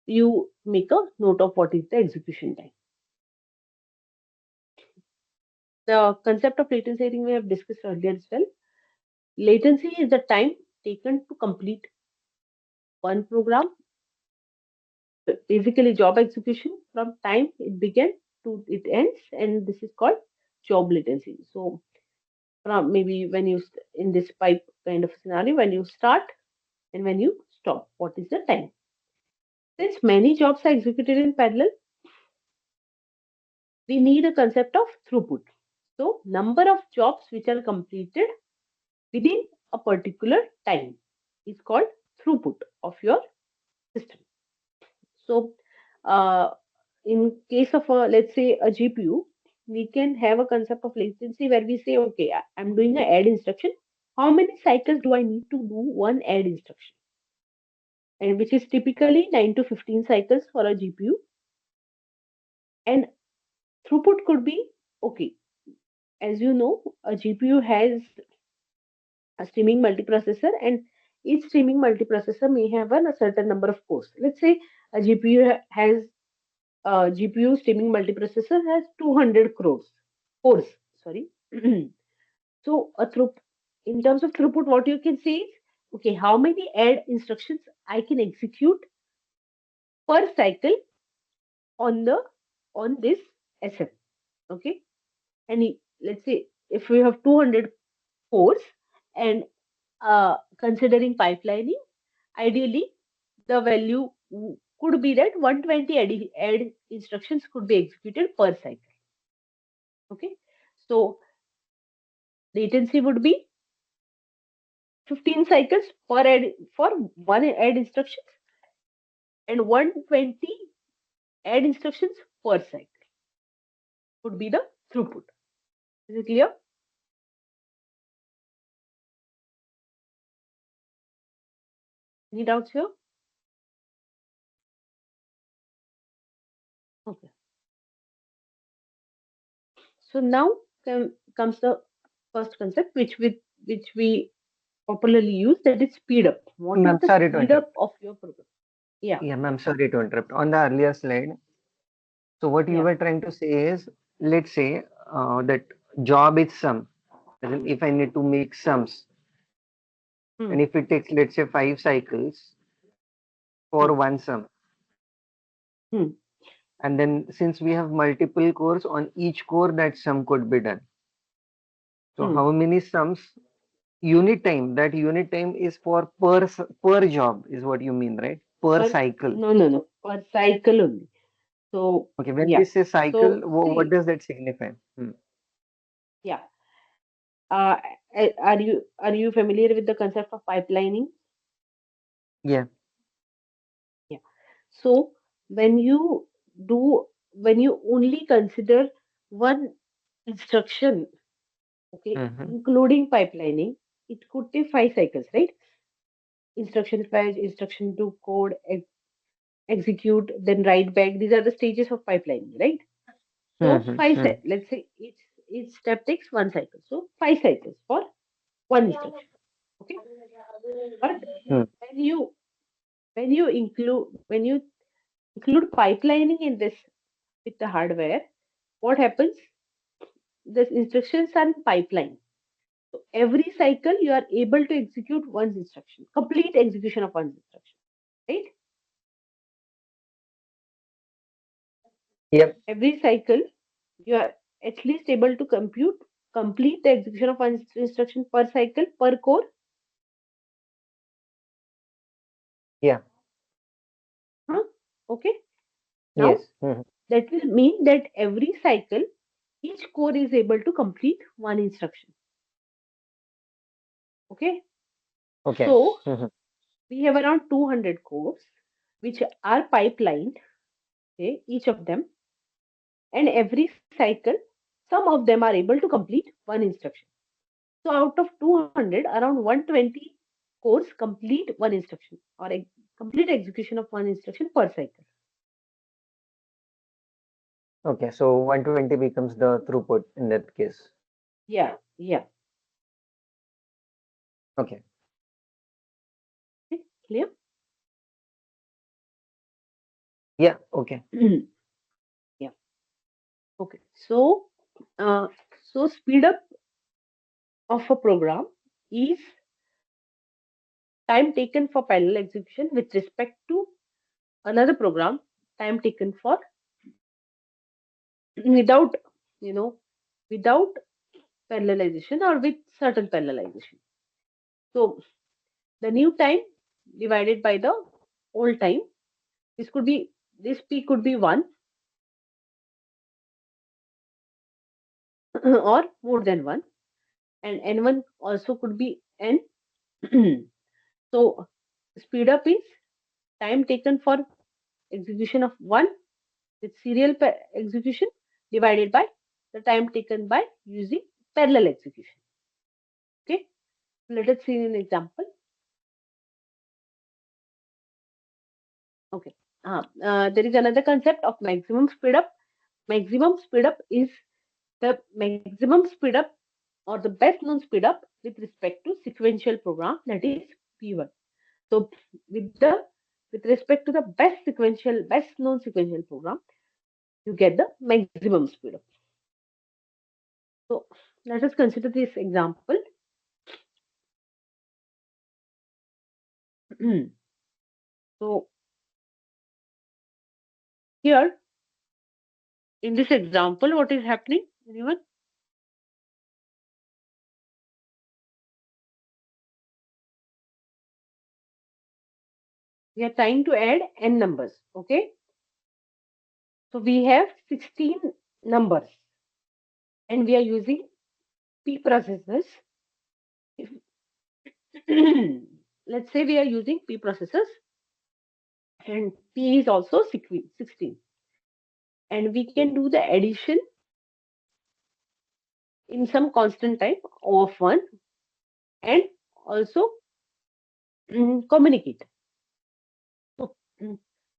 You make a note of what is the execution time. The concept of latency, I think we have discussed earlier as well. Latency is the time taken to complete one program, basically job execution from time it began to it ends, and this is called job latency. So, from maybe when you in this pipe kind of scenario, when you start and when you stop, what is the time? Since many jobs are executed in parallel, we need a concept of throughput. So, number of jobs which are completed within a particular time is called throughput of your system. So, uh, in case of a, let's say a GPU, we can have a concept of latency where we say, okay, I'm doing an add instruction. How many cycles do I need to do one add instruction? And which is typically 9 to 15 cycles for a GPU. And throughput could be, okay, as you know, a GPU has a streaming multiprocessor, and each streaming multiprocessor may have a certain number of cores. Let's say a GPU streaming multiprocessor has 200 cores. Sorry. So in terms of throughput, what you can say is, okay, how many add instructions I can execute per cycle on this SM. Okay, and let's say if we have 200 cores and considering pipelining, ideally the value could be that 120 add instructions could be executed per cycle. Okay, so latency would be 15 cycles for one add instruction and 120 add instructions per cycle would be the throughput. Is it clear? Any doubts here? Okay. So now comes the first concept which we popularly use, that is speed up. What is Ma'am, the sorry to speed up interrupt. of your program? Yeah, Yeah, ma'am, sorry to interrupt. On the earlier slide, so what you yeah. were trying to say is, let's say that job is sum. As in, if I need to make sums, Hmm. and if it takes, let's say, 5 cycles Hmm. for one sum, Hmm. and then since we have multiple cores, on each core that sum could be done. So Hmm. how many sums? Unit time is for per job is what you mean, right? Per Per cycle. no per cycle only. So Okay, when we yeah. say cycle, So what see, does that signify? yeah. Uh, are you familiar with the concept of pipelining? Yeah. Yeah. So when you when you only consider one instruction, okay, Mm-hmm. including pipelining, it could take 5 cycles, right? Instruction fetch, instruction to code, execute, then write back. These are the stages of pipelining, right? So Mm-hmm. let's say each step takes 1 cycle. So 5 cycles for one instruction. Okay. But Mm-hmm. when you when you include pipelining in this with the hardware, what happens? The instructions are in pipeline. So every cycle you are able to execute one instruction, complete execution of one instruction, right? Yep. Every cycle you are at least able to complete the execution of one instruction per cycle per core. Yeah. Huh? Okay. Yes. Now Mm-hmm. that will mean that every cycle each core is able to complete one instruction. Okay. Okay. So Mm-hmm. we have around 200 cores which are pipelined, okay, each of them, and every cycle some of them are able to complete one instruction. So out of 200, around 120 cores complete one instruction or complete execution of one instruction per cycle. Okay. So 120 becomes the throughput in that case. Yeah, yeah. Okay. Okay, clear? Yeah. Okay. Yeah. Okay. So, uh, So speed up of a program is time taken for parallel execution with respect to another program, time taken for without, you know, without parallelization or with certain parallelization. So the new time divided by the old time, this could be, this p could be 1 or more than 1, and n1 also could be n. So speed up is time taken for execution of one with serial execution divided by the time taken by using parallel execution. Okay, let us see an example. Okay, there is another concept of maximum speed up. Maximum speed up is the maximum speed up or the best known speed up with respect to sequential program, that is P1. So with respect to the best known sequential program, you get the maximum speed up. So let us consider this example. So here in this example, what is happening? Anyone? We are trying to add n numbers. Okay. So we have 16 numbers and we are using P processors. Let's say we are using P processors and P is also 16. And we can do the addition in some constant type of 1 and also communicate. So,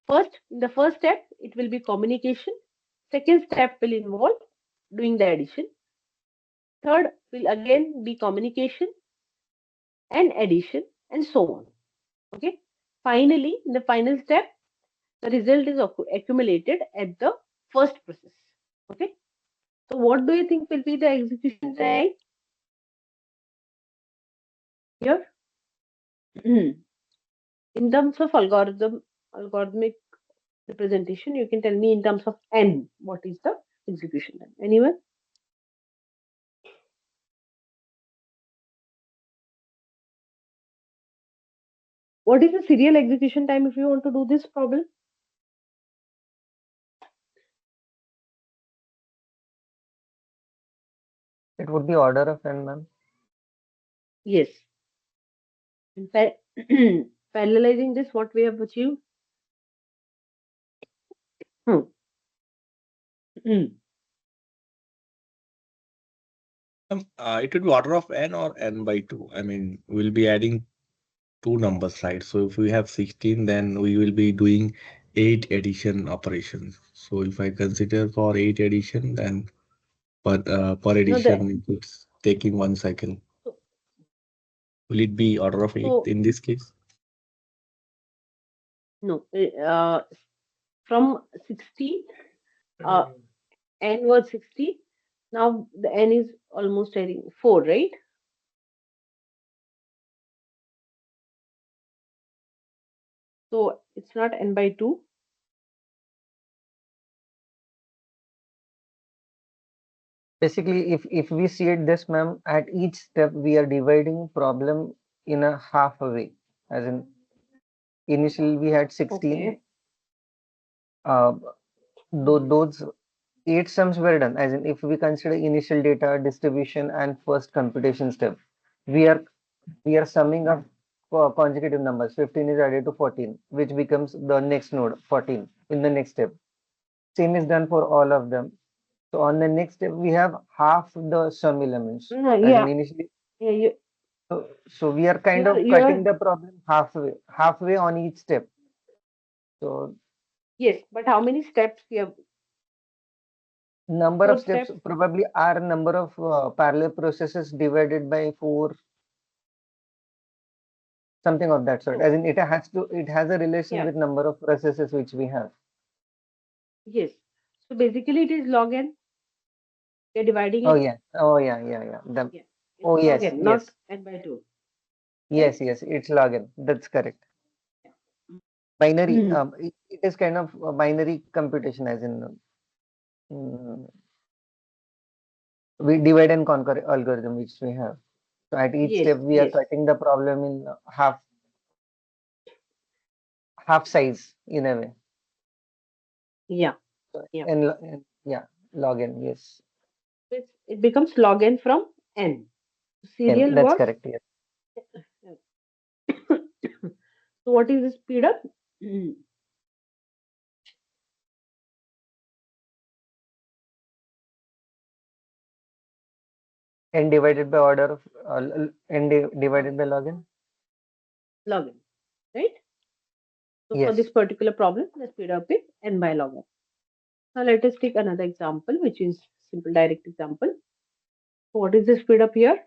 first, in the first step, it will be communication. Second step will involve doing the addition. Third will again be communication and addition and so on. Okay. Finally, in the final step, the result is accumulated at the first process. Okay. So what do you think will be the execution time here? In terms of algorithmic representation, you can tell me in terms of n, what is the execution time? Anyone? What is the serial execution time if you want to do this problem? It would be order of n, ma'am. Yes. In parallelizing this, what we have achieved? It would be order of n or n by 2. I mean, we'll be adding two numbers, right? So if we have 16, then we will be doing 8 addition operations. So if I consider for 8 addition, then per addition it's taking 1 cycle. Will it be order of 8 in this case? No, from 16, n was 60. Now the n is almost adding 4, right? So it's not n by 2. Basically, if we see it this, ma'am, at each step we are dividing problem in a half a way. As in, initially we had 16. Okay. Those 8 sums were done. As in, if we consider initial data distribution and first computation step, we are summing up consecutive numbers. 15 is added to 14, which becomes the next node 14 in the next step. Same is done for all of them. So on the next step, we have half the sum elements. Yeah. Initially, yeah. So we are kind of cutting the problem halfway on each step. So yes, but how many steps we have? Number of steps probably are number of parallel processes divided by 4, something of that sort. As in, it has a relation with number of processes which we have. Yes. So basically, it is log n. We're dividing Oh it. yeah. Oh yeah. Yeah. Yeah. It's Oh log yes. n, not Yes. n/2. Yes. Yes. It's log n. That's correct. Binary. It is kind of a binary computation, as in mm, we divide and conquer algorithm which we have. So at each Yes, step we are yes. cutting the problem in half size in a way. Yeah. So, Yeah. yeah, log n. Yes. It becomes log n from n. N. Serial That's was. correct. Yes. So what is the speed up? N divided by order of divided by log n. Log n, right? So for Yes. this particular problem, the speed up is n by log n. Now let us take another example, which is simple direct example. So what is the speed up here?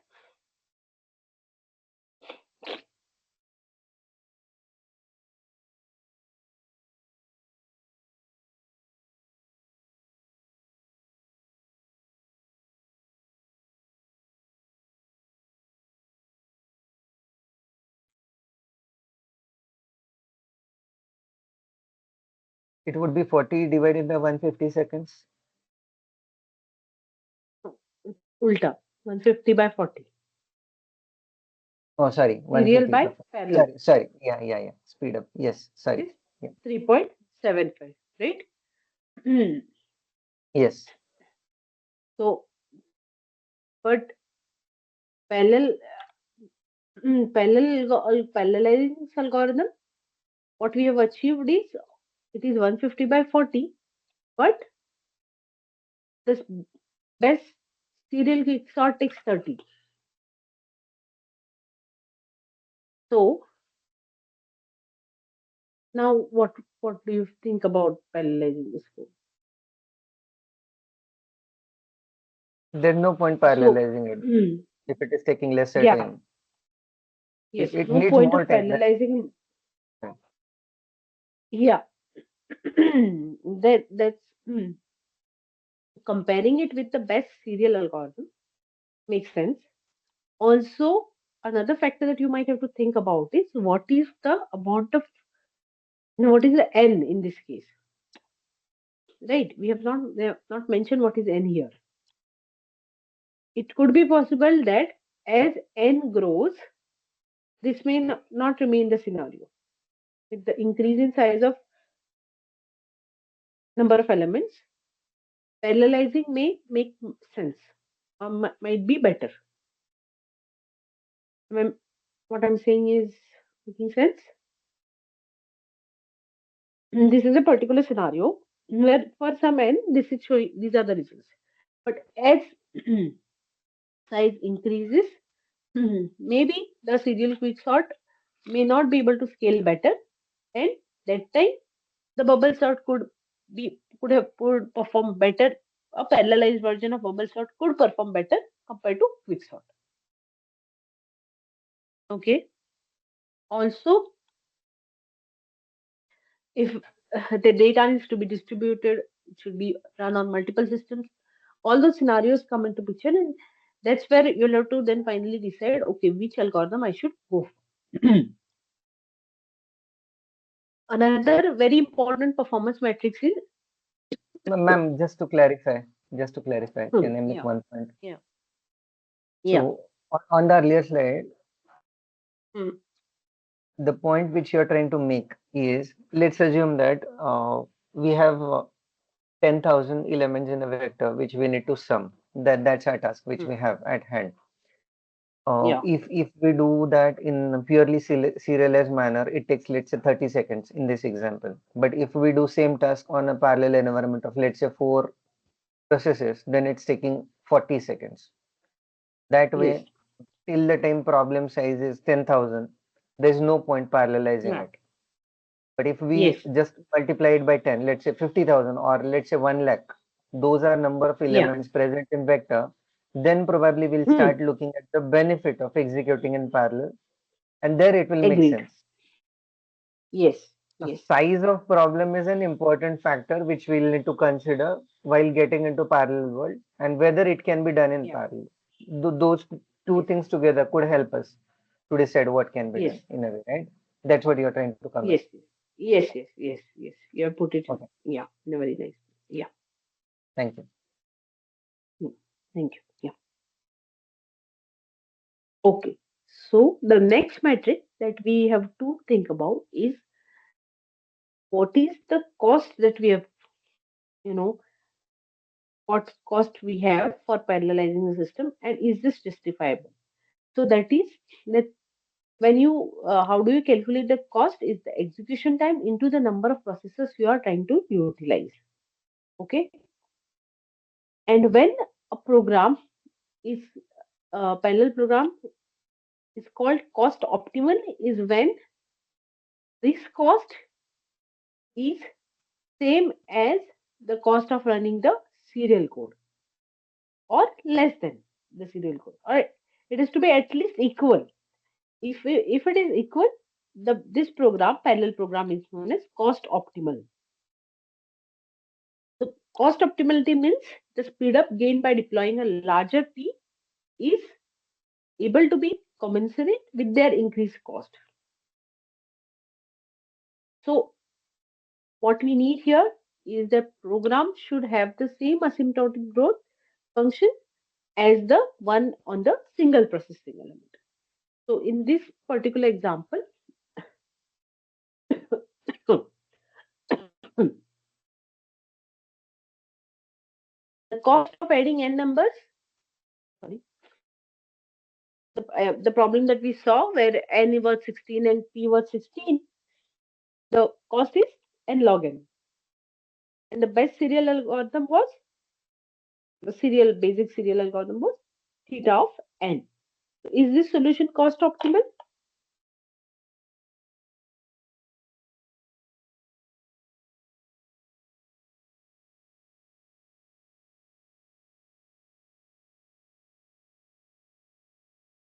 It would be 40 divided by 150 seconds. Ulta, 150 by 40. Oh, sorry, Serial 150 by by 40. parallel. Sorry. Yeah. Speed up. Yes. Sorry. Is Yeah. 3.75, right? Yes. So, but parallel parallelizing algorithm, what we have achieved is it is 150 by 40, but this best serial quicksort takes 30. So now what do you think about parallelizing this code? There's no point So parallelizing it if it is taking lesser yeah, time. yes, It no needs point more of time. parallelizing. Right? Yeah, that's comparing it with the best serial algorithm makes sense. Also, another factor that you might have to think about is what is the amount of what is the n in this case, right? They have not mentioned what is n here. It could be possible that as n grows, this may not remain the scenario. With the increase in size of number of elements, parallelizing may make sense, might be better. What I'm saying is making sense. This is a particular scenario where for some n, this is showing these are the results. But as size increases, maybe the serial quicksort may not be able to scale better, and that time the bubble sort could perform better. A parallelized version of bubble sort could perform better compared to quicksort. Okay. Also, if the data needs to be distributed, it should be run on multiple systems. All those scenarios come into picture, and that's where you'll have to then finally decide, okay, which algorithm I should go for. Another very important performance metrics is Ma'am, just to clarify, can I make yeah, one point? yeah, yeah. So on the earlier slide, Hmm. the point which you're trying to make is, let's assume that we have 10,000 elements in a vector which we need to sum. That's our task which Hmm. we have at hand. Yeah. If we do that in a purely serialized manner, it takes, let's say, 30 seconds in this example. But if we do same task on a parallel environment of, let's say, 4 processes, then it's taking 40 seconds. That Yes. way, till the time problem size is 10,000, there's no point parallelizing Yeah. it. But if we Yes. just multiply it by 10, let's say 50,000, or let's say 1 lakh, those are number of Yeah. elements present in vector, then probably we'll Hmm. start looking at the benefit of executing in parallel, and there it will make Agreed. sense. Yes. The Yes. size of problem is an important factor which we'll need to consider while getting into parallel world, and whether it can be done in Yeah. parallel. Those two Yes. things together could help us to decide what can be Yes. done in a way, right? That's what you're trying to convey. Yes. Yes. Yes. Yes. Yes. You have put it. Okay, Yeah. In a very nice. Yeah. thank you. Hmm. Thank you. Yeah. Okay. So the next metric that we have to think about is what is the cost that we have, you know, what cost we have for parallelizing the system, and is this justifiable? So that is that when you, how do you calculate the cost is the execution time into the number of processes you are trying to utilize. Okay. And when a program is parallel program is called cost optimal is when this cost is same as the cost of running the serial code or less than the serial code, or it is to be at least equal. If it is equal, this program parallel program is known as cost optimal. So cost optimality means the speed up gained by deploying a larger P is able to be commensurate with their increased cost. So what we need here is the program should have the same asymptotic growth function as the one on the single processing element. So in this particular example, the cost of adding n numbers, sorry, the problem that we saw where n was 16 and p was 16, the cost is n log n. And the best serial algorithm was the basic serial algorithm was theta of n. So is this solution cost optimal?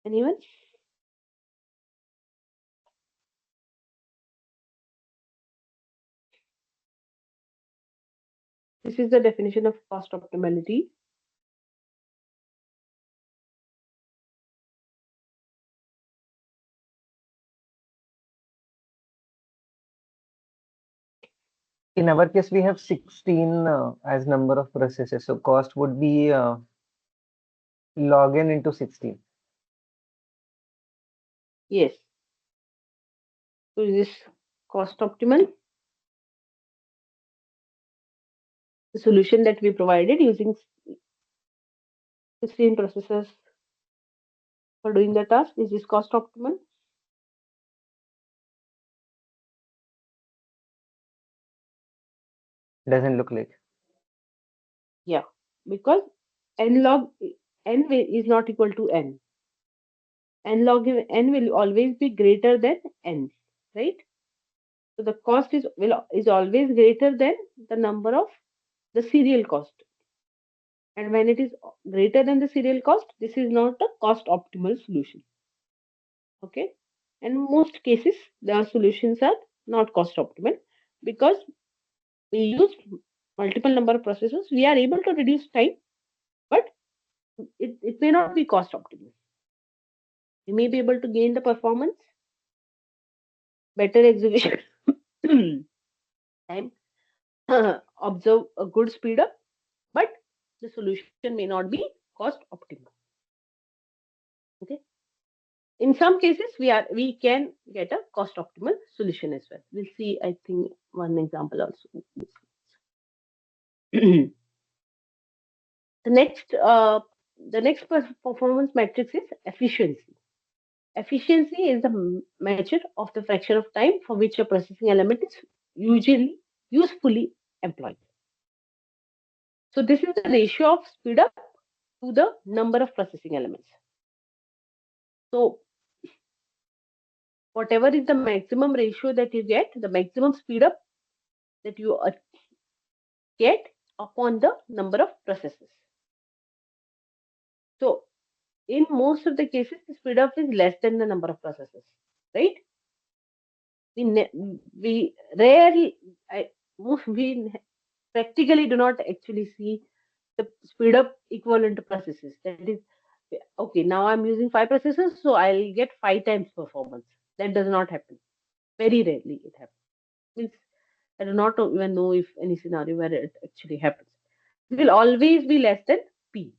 Anyone? This is the definition of cost optimality. In our case, we have 16 as number of processes, so cost would be log n into 16. Yes. So is this cost optimal? The solution that we provided using 16 processes for doing the task, is this cost optimal? Doesn't look like. Yeah, because n log n is not equal to n. N log n will always be greater than n, right? So the cost is always greater than the number of the serial cost. And when it is greater than the serial cost, this is not a cost optimal solution. Okay. And most cases, the solutions are not cost optimal because we use multiple number of processes. We are able to reduce time, but it may not be cost optimal. We may be able to gain the performance, better execution time, observe a good speed up, but the solution may not be cost optimal. Okay. In some cases, we can get a cost optimal solution as well. We'll see, I think, one example also. the next performance matrix is efficiency. Efficiency is the measure of the fraction of time for which a processing element is usually usefully employed. So this is the ratio of speed up to the number of processing elements. So whatever is the maximum ratio that you get, the maximum speed up that you get upon the number of processes. So in most of the cases, the speed up is less than the number of processes, right? we rarely, we practically do not actually see the speed up equivalent processes. That is, okay, now I'm using 5 processors, so I'll get 5 times performance. That does not happen. Very rarely it happens. Means I do not even know if any scenario where it actually happens. It will always be less than P.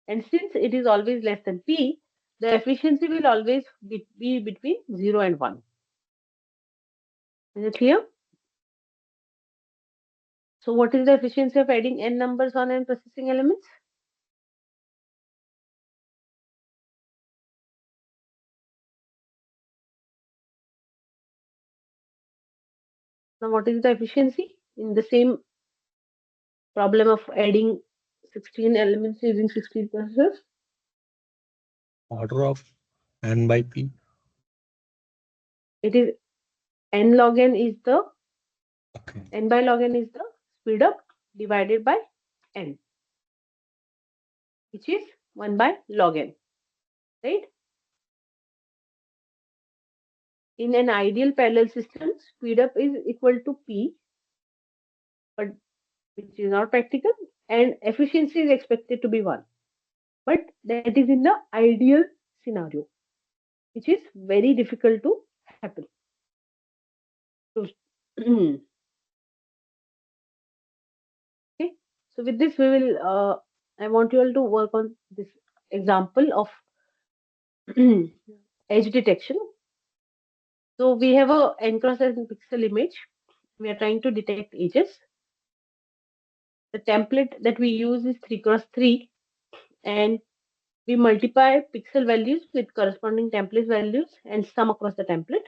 And since it is always less than P, the efficiency will always be between 0 and 1. Is it clear? So what is the efficiency of adding n numbers on n processing elements? Now what is the efficiency in the same problem of adding 16 elements using 16 processors? Order of n by p. It is n log n is the Okay. n by log n is the speed up divided by n, which is 1 by log n, right? In an ideal parallel system, speed up is equal to P, but which is not practical, and efficiency is expected to be 1. But that is in the ideal scenario, which is very difficult to happen. So, okay, so with this, we will. I want you all to work on this example of edge detection. So we have a n cross n pixel image. We are trying to detect edges. The template that we use is 3 cross 3, and we multiply pixel values with corresponding template values and sum across the template.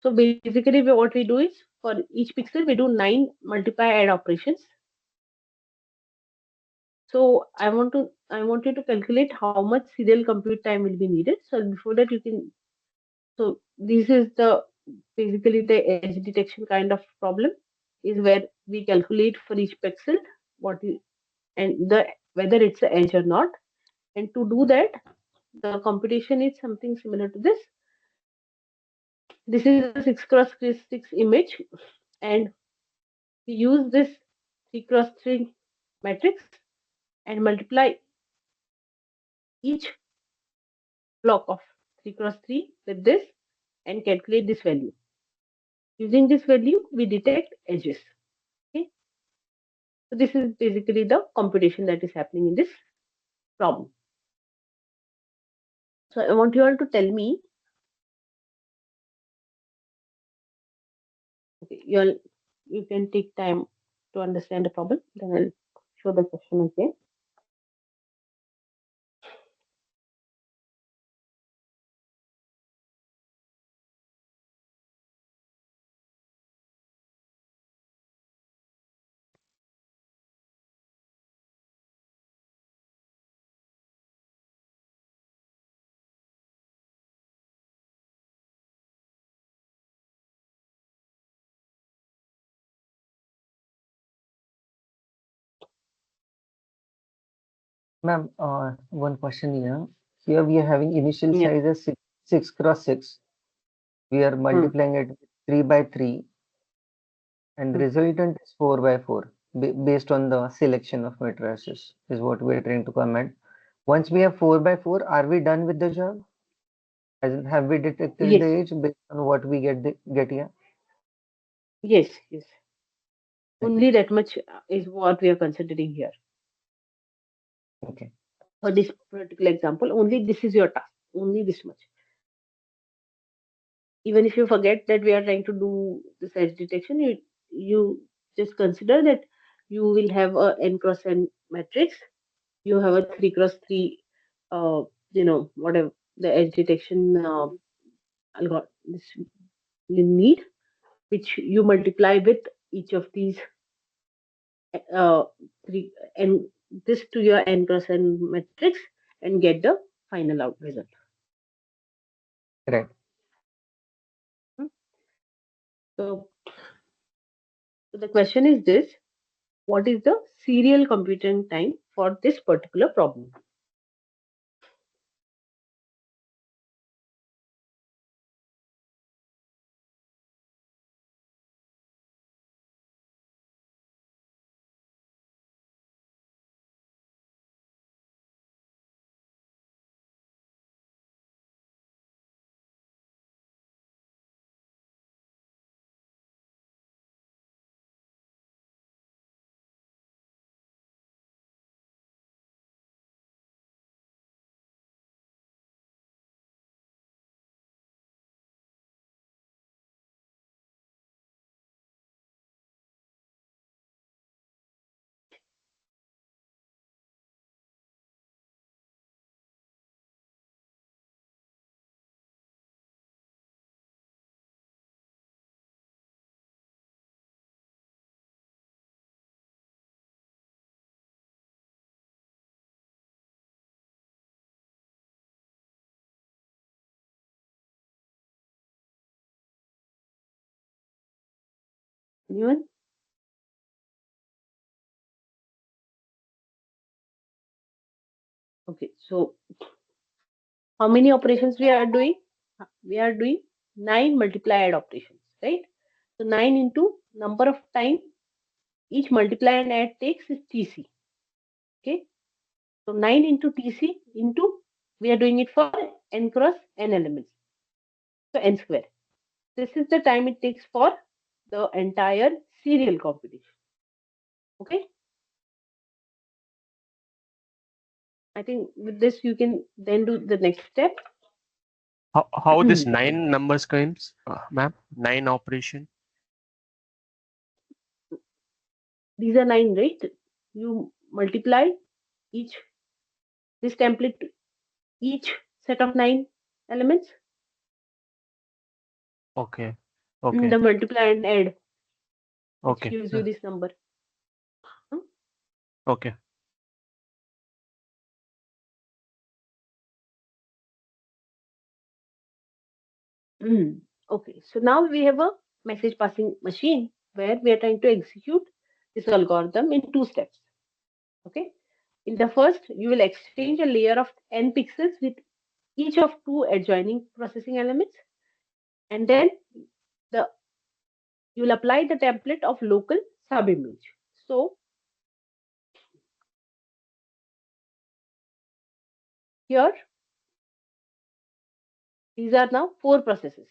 So basically, what we do is for each pixel, we do 9 multiply add operations. So I want you to calculate how much serial compute time will be needed. So before that, you can. So this is the basically the edge detection kind of problem, is where we calculate for each pixel what is and the whether it's an edge or not. And to do that, the computation is something similar to this. This is a 6 cross 6 image, and we use this 3 cross 3 matrix and multiply each block of 3 cross 3 with this and calculate this value. Using this value, we detect edges. Okay. So this is basically the computation that is happening in this problem. So I want you all to tell me. Okay, you can take time to understand the problem. Then I'll show the question again. Ma'am, one question here. Here we are having initial Yeah. size as 6 cross 6. We are multiplying it with 3 by 3, and the resultant is 4 by 4 based on the selection of matrices, is what we are trying to comment. Once we have 4 by 4, are we done with the job? As in, have we detected Yes. the age based on what we get here? Yes. Yes. Only that much is what we are considering here. Okay. For this particular example, only this is your task. Only this much. Even if you forget that we are trying to do this edge detection, you just consider that you will have a n cross n matrix. You have a 3 cross 3, whatever the edge detection algorithm you need, which you multiply with each of these three and this to your n cross n matrix and get the final out result. Right. So the question is this: what is the serial computing time for this particular problem? Anyone? Okay, so how many operations we are doing? We are doing 9 multiply add operations, right? So 9 into number of time each multiply and add takes is TC. Okay, so 9 into TC into, we are doing it for n cross n elements. So n square. This is the time it takes for the entire serial computation. Okay. I think with this you can then do the next step. How this 9 numbers comes, ma'am? 9 operation. These are 9, right? You multiply each this template each set of 9 elements. Okay. Okay. The multiply and add, which Okay. gives you this number. Okay. Okay, so now we have a message passing machine where we are trying to execute this algorithm in 2 steps. Okay, in the first, you will exchange a layer of n pixels with each of 2 adjoining processing elements, and then you will apply the template of local subimage. So here, these are now 4 processes: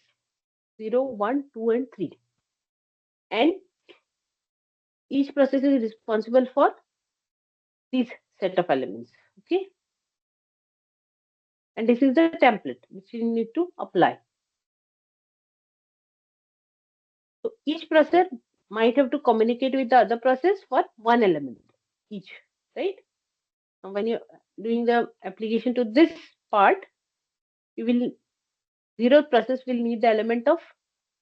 0, 1, 2, and 3, and each process is responsible for this set of elements. Okay, and this is the template which you need to apply. So each process might have to communicate with the other process for one element each, right? And when you're doing the application to this part, you will, 0th process will need the element of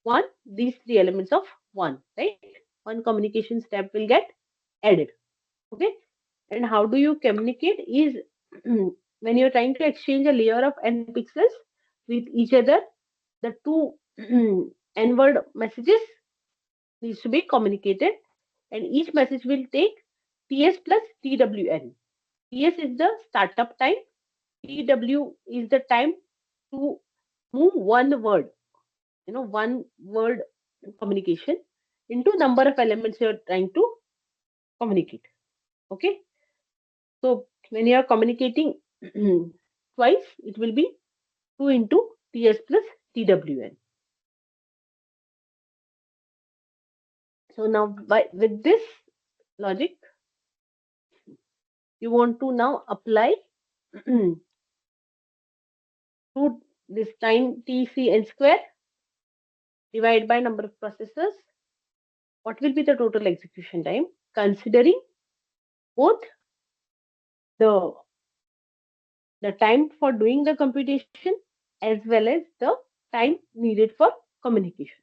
1, these 3 elements of 1, right? One communication step will get added. Okay, and how do you communicate is when you're trying to exchange a layer of n pixels with each other, the 2 n word messages needs to be communicated, and each message will take TS plus TWN. TS is the startup time, TW is the time to move one word, one word communication into number of elements you're trying to communicate. Okay, so when you are communicating twice, it will be 2 into TS plus TWN. So now with this logic, you want to now apply to this time TCN square divided by number of processors. What will be the total execution time considering both the time for doing the computation as well as the time needed for communication?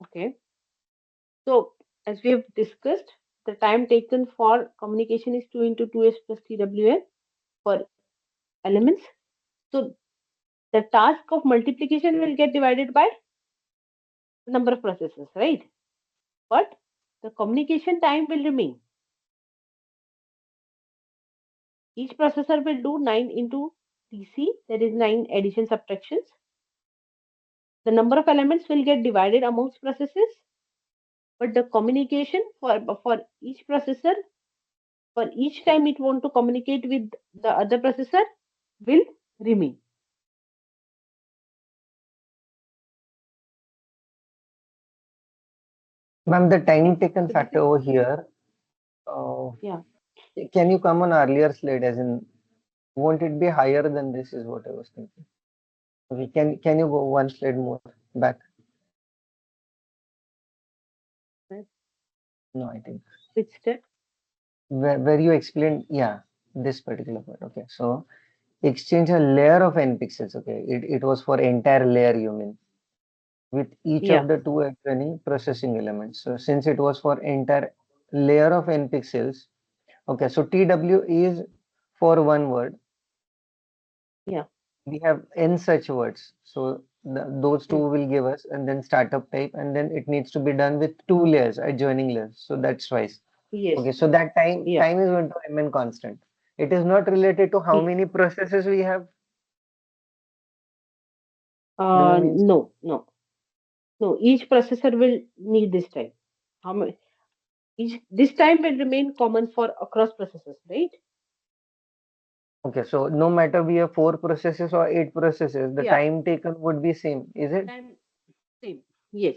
Okay, so as we have discussed, the time taken for communication is 2 into 2s plus TWN for elements. So the task of multiplication will get divided by the number of processes, right? But the communication time will remain. Each processor will do 9 into TC, that is 9 addition subtractions. The number of elements will get divided amongst processes, but the communication for each processor, for each time it want to communicate with the other processor, will remain. Ma'am, the time Okay. taken So this factor is, over here, uh, yeah. can you come on earlier slide as in, won't it be higher than this is what I was thinking. Okay, can you go one slide more back? Right. No, I think Which step? where you explained, yeah, this particular part. Okay, so exchange a layer of n pixels. Okay, it was for entire layer, you mean, with each Yeah. of the two adjoining processing elements. So since it was for entire layer of n pixels, okay, so TW is for one word. Yeah. We have n such words. So those two Mm. will give us, and then startup type, and then it needs to be done with two layers, adjoining layers. So that's twice. Yes. Okay, so that time Yeah. time is going to mn constant. It is not related to how Yes. many processes we have. Do you mean? No, no, no. Each processor will need this time. How many? Each this time will remain common for across processors, right? Okay, so no matter we have four processes or eight processes, the Yeah. time taken would be same, is it? Time same. Yes.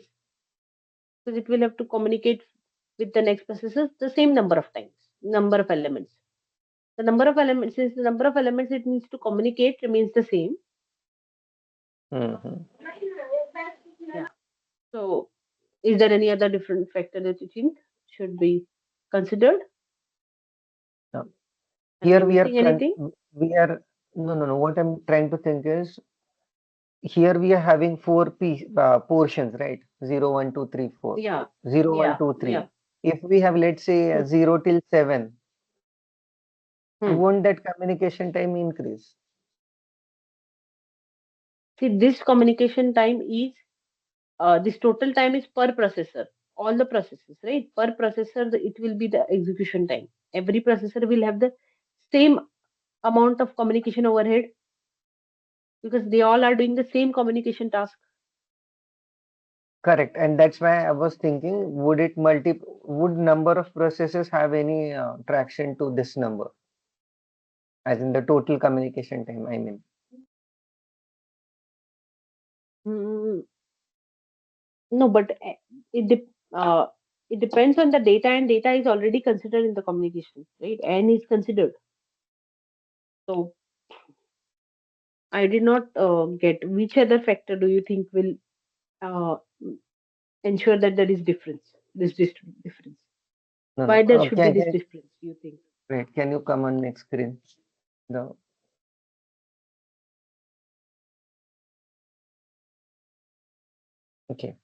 Because it will have to communicate with the next processor the same number of times, number of elements. The number of elements, since the number of elements it needs to communicate remains the same. Hmm. Yeah. So, is there any other different factor that you think should be considered? No. Am I Here missing anything? we are no no no. What I'm trying to think is here we are having portions, right? 0, 1, 2, 3, 4. Yeah. 0, 1, Yeah. 2, Yeah. 3. If we have, let's say, Hmm. 0 till 7, Hmm. won't that communication time increase? See, this communication time is this total time is per processor, all the processes, right? Per processor, it will be the execution time. Every processor will have the same amount of communication overhead because they all are doing the same communication task. Correct. And that's why I was thinking, would number of processes have any traction to this number, as in the total communication time, I mean. Hmm, no, but it depends on the data, and data is already considered in the communication, right? N is considered. So I did not get which other factor do you think will uh, ensure that there is difference, difference. No, no. Why there should be Can, this can, difference? You think? wait, can you come on next screen? The Okay.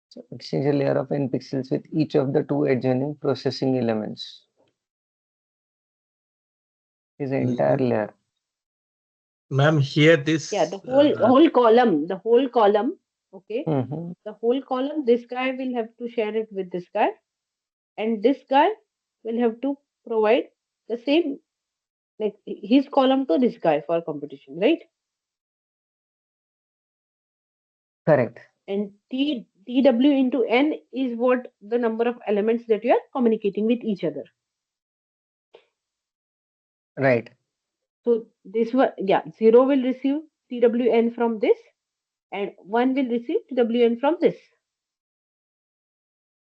So exchange a layer of n pixels with each of the two adjoining processing elements. Is the entire layer. Ma'am, here Yeah, this the whole column. Okay, Mm-hmm. the whole column. This guy will have to share it with this guy, and this guy will have to provide the same like his column to this guy for competition, right? Correct. And TW into N is what the number of elements that you are communicating with each other. Right. So this one, yeah, 0 will receive TWN from this, and 1 will receive TWN from this.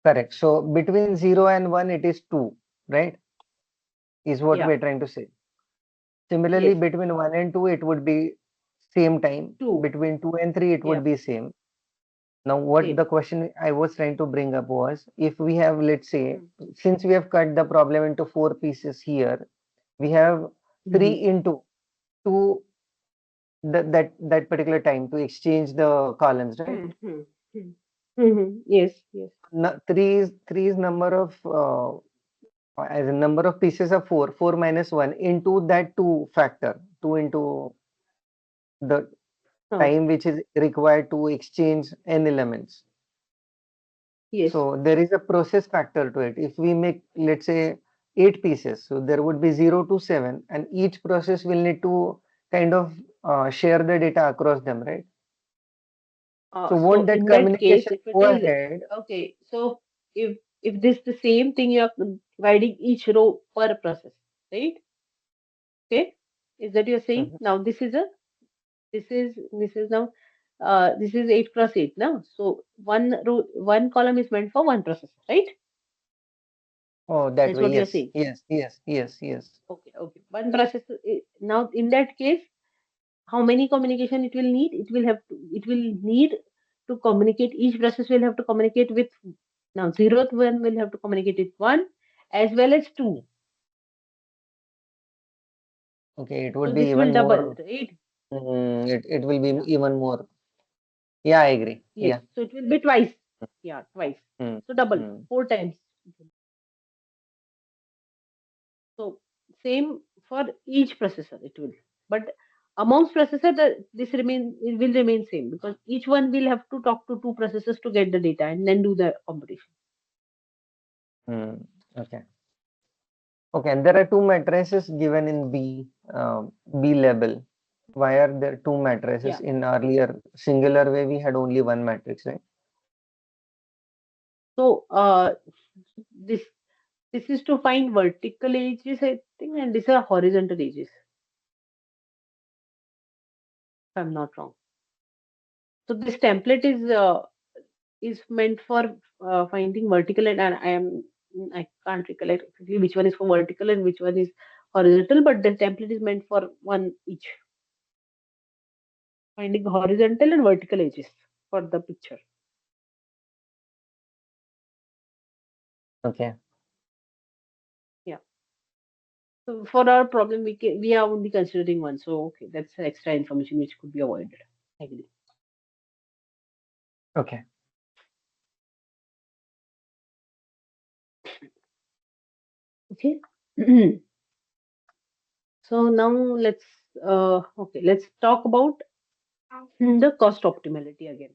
Correct. So between 0 and 1, it is 2, right? Is what Yeah, we're trying to say. Similarly, yes, between 1 and 2, it would be same time. 2. Between 2 and 3, it Yeah, would be same. Now, what same. the question I was trying to bring up was, if we have, let's say, Hmm. since we have cut the problem into four pieces here, we have Mhm. 3 into 2 that particular time to exchange the columns, right? Hmm, hmm, hmm. Yes, yes, No, three is number of as a number of pieces of 4, 4 minus 1 into that 2 factor, 2 into the huh, time which is required to exchange n elements. yes, So there is a process factor to it. If we make, let's say, 8 pieces, so there would be 0 to 7, and each process will need to kind of share the data across them, right? So so won't that in that case, communication if it go is ahead? okay, so if this the same thing you are dividing each row per process, right? Okay, is that you're saying? Mhm. Now this is now this is 8 cross 8 now. So one column is meant for one processor, right? Oh, that That's way. what you're Yes. saying. Yes. Yes. Yes. Yes. Okay, okay. One processor. Now, in that case, how many communication it will need? It will need to communicate. Each process will have to communicate with, now zeroth one will have to communicate with one as well as two. Okay. It So would be this will even double, more. right? It will be Yeah. even more. Yeah, I agree. Yes. Yeah. So it will be twice. Yeah, twice. Hmm. So double, Hmm. 4 times. So same for each processor it will. But amongst processor, it will remain same because each one will have to talk to two processors to get the data and then do the computation. Hmm. Okay. Okay. And there are two matrices given in B level. Why are there two matrices? Yeah. In earlier singular way, we had only one matrix, right? So this this is to find vertical edges, I think, and these are horizontal edges, if I'm not wrong. So this template is meant for finding vertical, and I can't recollect exactly which one is for vertical and which one is horizontal, but the template is meant for one each, finding horizontal and vertical edges for the picture. Okay. Yeah. So for our problem, we are only considering one. So okay, that's extra information which could be avoided. I agree. Okay. Okay. So now let's talk about the cost optimality again.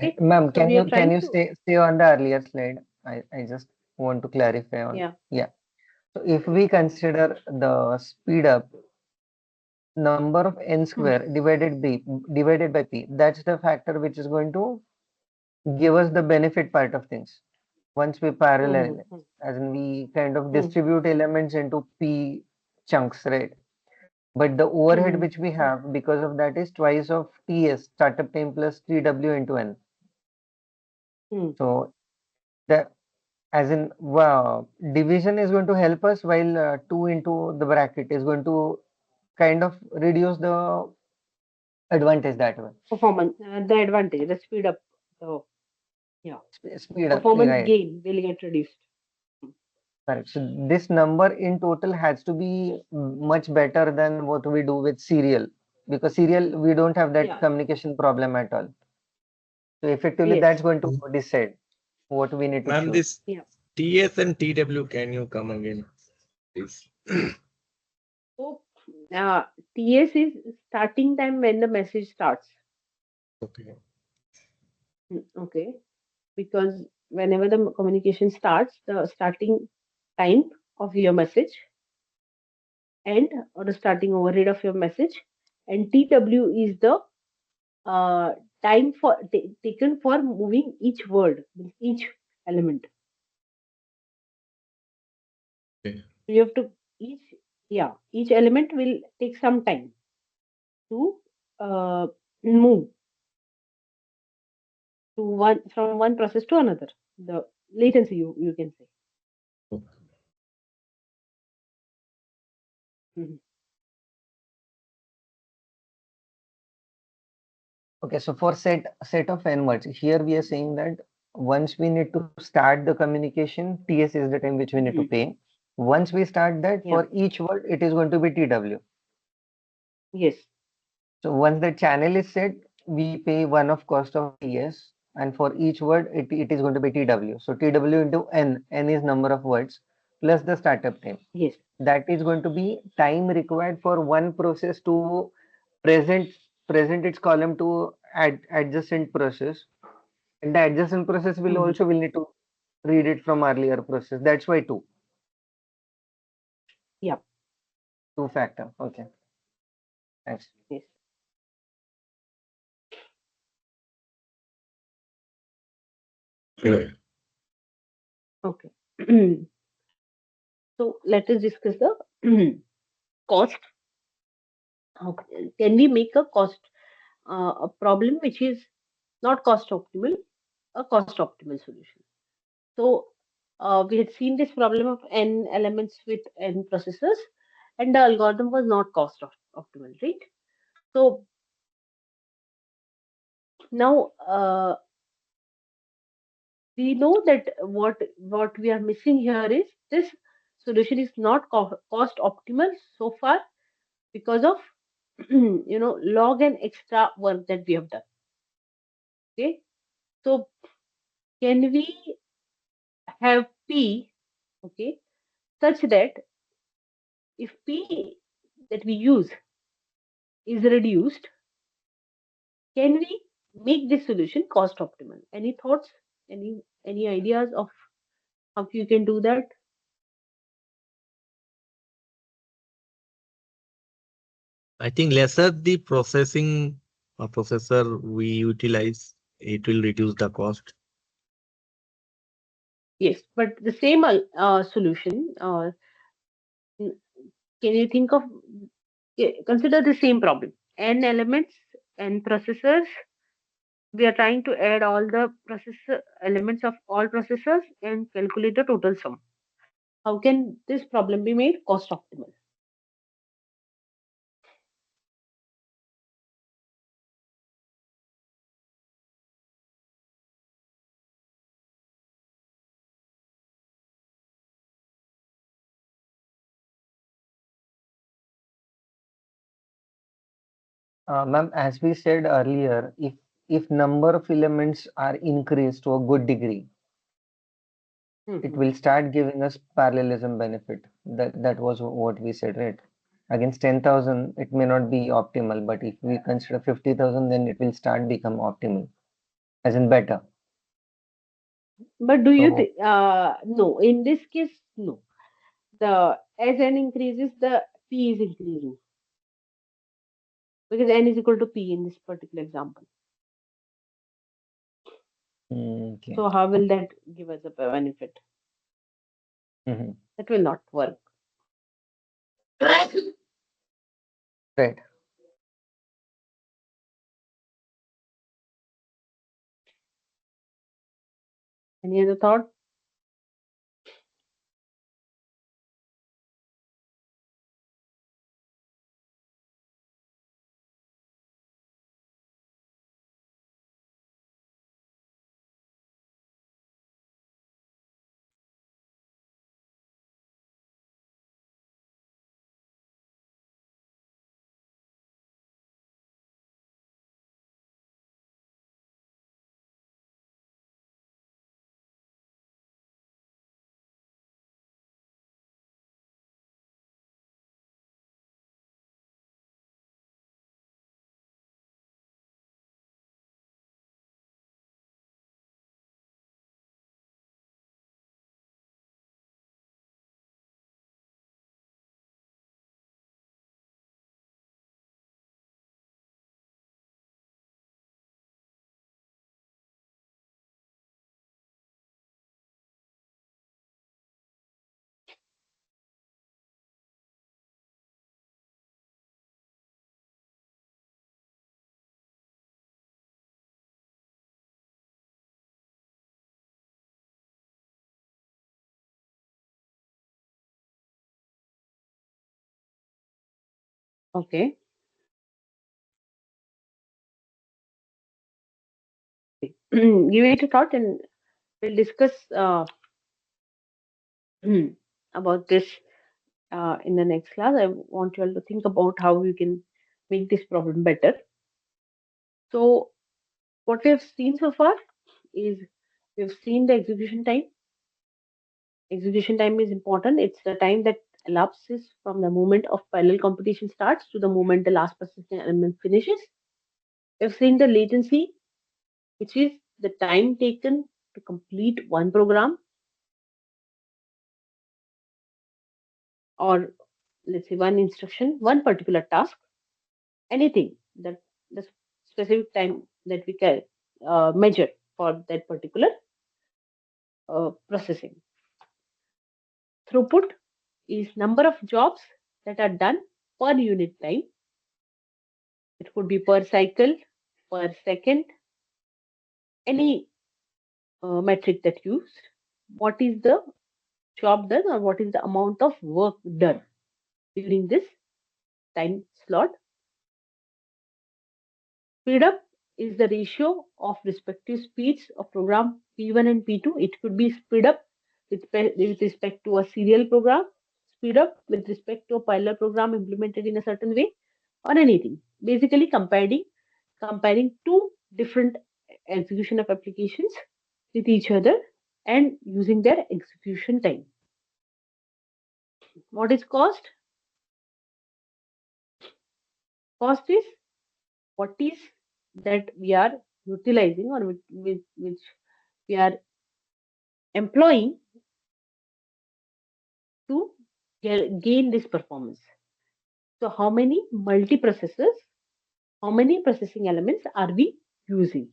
Right. Okay. Ma'am, So we are can trying you to, stay on the earlier slide? I just want to clarify on. yeah. Yeah. So if we consider the speed up number of n square divided by p, that's the factor which is going to give us the benefit part of things. Once we parallel, Mm-hmm. as in we kind of Mm-hmm. distribute elements into p chunks, right? But the overhead which we have because of that is twice of ts, startup time plus tw into n. So the as in division is going to help us, while 2 into the bracket is going to kind of reduce the advantage that way. Performance, the advantage, the speed up, the yeah, Speed up, performance right? gain will get reduced. Correct. So this number in total has to be much better than what we do with serial, because serial we don't have that Yeah. communication problem at all. So effectively, Yes. that's going to decide what we need to Ma'am, choose. this Yeah. TS and TW, can you come again, please? So TS is starting time when the message starts. Okay. Okay. Because whenever the communication starts, the starting time of your message and or the starting overhead of your message, and TW is the uh, time for taken for moving each word, each element. Okay. So you have to each element will take some time to move to one from one process to another. The latency you can say. Okay. Mhm. Okay, so for set of n words, here we are saying that once we need to start the communication, TS is the time which we need to Mhm. pay. Once we start that, Yeah. for each word, it is going to be TW. Yes. So once the channel is set, we pay one of cost of TS, and for each word, it is going to be TW. So TW into n is number of words plus the startup time. Yes. That is going to be time required for one process to present present its column to adjacent process, and the adjacent process will Mhm. also will need to read it from earlier process. That's why Yeah. two factor. Okay, thanks. Yes. Okay. Okay. So let us discuss the cost. How can we make a cost a problem which is not cost optimal, a cost optimal solution. So we had seen this problem of n elements with n processors, and the algorithm was not cost optimal, right? So now we know that what we are missing here is this solution is not cost optimal so far because of log and extra work that we have done. Okay, so can we have p, okay, such that if p that we use is reduced, can we make this solution cost optimal? Any thoughts? Any ideas of how you can do that? I think lesser the processing processor we utilize, it will reduce the cost. Yes, but the same solution. Can you think of? Consider the same problem. N elements, n processors. We are trying to add all the processor elements of all processors and calculate the total sum. How can this problem be made cost optimal? Ma'am, as we said earlier, if number of elements are increased to a good degree, it will start giving us parallelism benefit. That was what we said, right? Against 10,000, it may not be optimal, but if we consider 50,000, then it will start become optimal, as in better. But do you So, think? No, in this case, no. The as n increases, the p is increasing because n is equal to p in this particular example. okay. So how will that give us a benefit? Mhm. That will not work. Right. Any other thought? Okay. Give it a thought and we'll discuss about this in the next class. I want you all to think about how we can make this problem better. So, what we have seen so far is we've seen the execution time. Execution time is important. It's the time that elapses from the moment of parallel computation starts to the moment the last persistent element finishes. We've seen the latency, which is the time taken to complete one program, or let's say one instruction, one particular task, anything that the specific time that we can measure for that particular processing. Throughput is number of jobs that are done per unit time. It could be per cycle, per second, any metric that used, what is the job done or what is the amount of work done during this time slot. Speed up is the ratio of respective speeds of program P1 and P2. It could be speed up with respect to a serial program, speed up with respect to a parallel program implemented in a certain way, or anything. Basically, comparing two different execution of applications with each other and using their execution time. What is cost? Cost is what is that we are utilizing or which we are employing to gain this performance. So how many multiprocessors, how many processing elements are we using?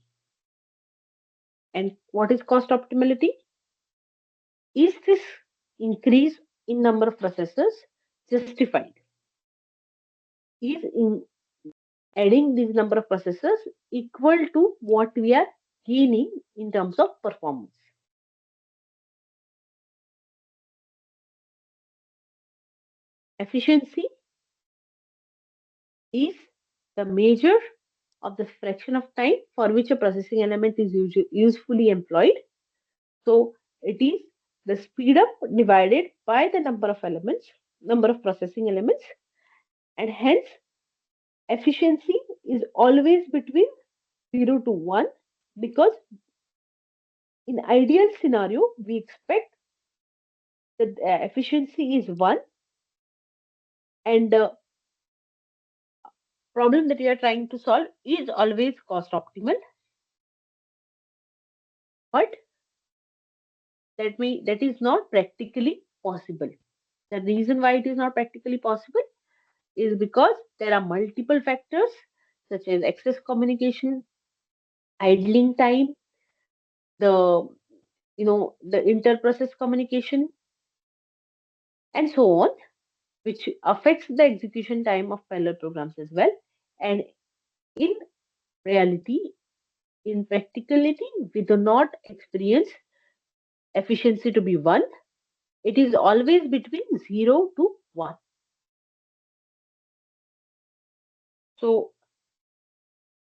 And what is cost optimality? Is this increase in number of processors justified? Is in adding this number of processors equal to what we are gaining in terms of performance? Efficiency is the measure of the fraction of time for which a processing element is usefully employed. So it is the speed up divided by the number of elements, number of processing elements, and hence efficiency is always between 0 to 1, because in ideal scenario we expect that efficiency is 1 and the problem that we are trying to solve is always cost optimal. But that is not practically possible. The reason why it is not practically possible is because there are multiple factors such as access communication, idling time, the the inter-process communication, and so on, which affects the execution time of parallel programs as well. And in reality, in practicality, we do not experience efficiency to be 1. It is always between 0 to 1. So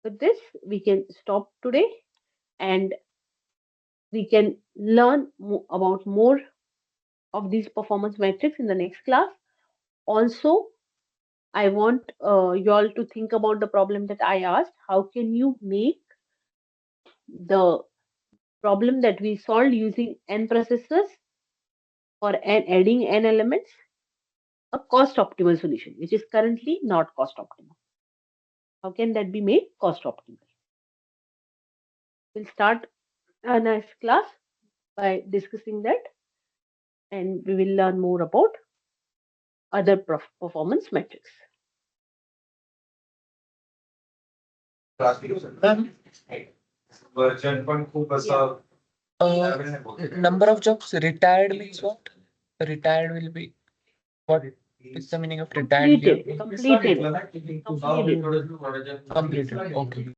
with this, we can stop today and we can learn about more of these performance metrics in the next class. Also, I want you all to think about the problem that I asked. How can you make the problem that we solved using n processors or adding n elements a cost optimal solution, which is currently not cost optimal? How can that be made cost optimal? We'll start our next class by discussing that, and we will learn more about other performance metrics. Number of jobs retired means what? Retired will be what is the meaning of retired? Completed. Okay.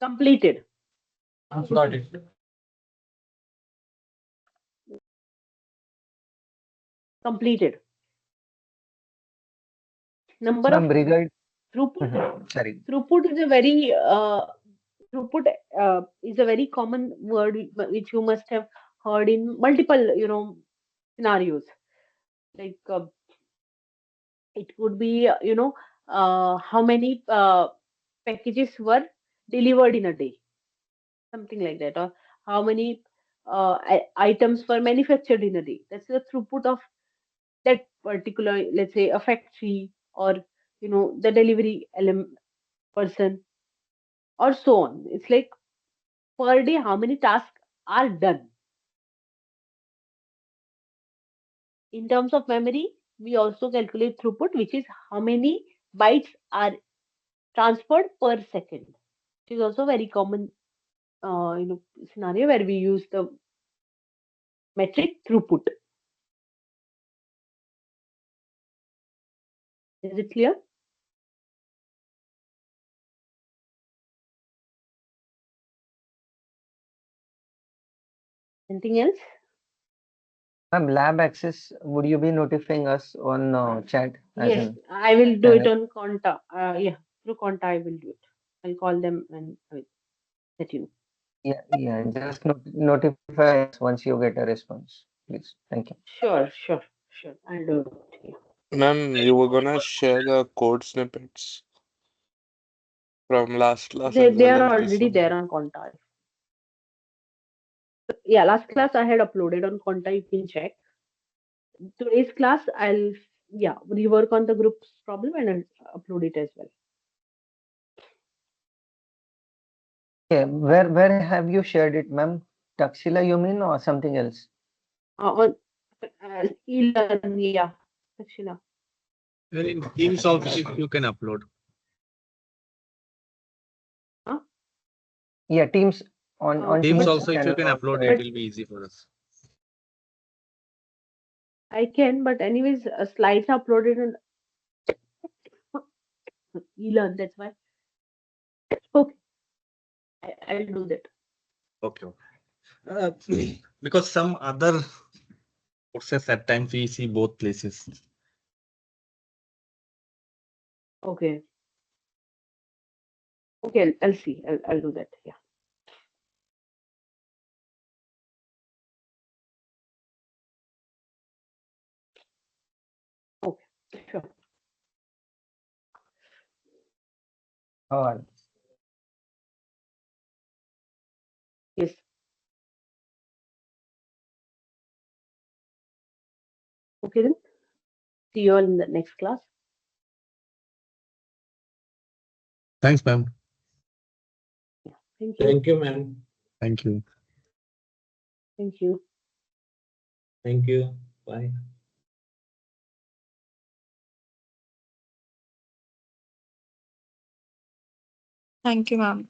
Completed. Got it. Completed. Number of throughput. Sorry. Throughput is a very common word which you must have heard in multiple scenarios. Like it could be how many packages were delivered in a day, something like that, or how many items were manufactured in a day. That's the throughput of that particular, let's say, a factory, or the delivery person, or so on. It's like per day how many tasks are done. In terms of memory, we also calculate throughput, which is how many bytes are transferred per second. Which is also very common scenario where we use the metric throughput. Is it clear? Anything else? Ma'am, lab access, would you be notifying us on chat as Yes, in I will do it channel? on Conta. Yeah, through Conta I will do it. I'll call them and I will let you know. Yeah, just notify us once you get a response, please. Thank you. Sure. I'll do it. Yeah. Ma'am, you were gonna share the code snippets from last class They as they well are as this already one. there on Conta. Yeah, last class I had uploaded on Conta. You can check. Today's class I'll rework on the group's problem and I'll upload it as well. Okay, where have you shared it, ma'am? Taxila, you mean, or something else? On e-learn, yeah, Sakshina. Well, in Teams also, if you can upload. Huh? Yeah, Teams on Teams Teams But also, if you channel can also. upload, it will be easy for us. I can, but anyways, slides are uploaded on e-learn. That's why. Okay, I'll do that. Okay. Because some other courses at times we see both places. Okay. Okay, I'll see. I'll do that. Yeah. Okay. Sure. All right. Yes. Okay then. See you all in the next class. Thanks, ma'am. Thank you. Thank you, ma'am. Thank you. Thank you. Thank you. Bye. Thank you, ma'am.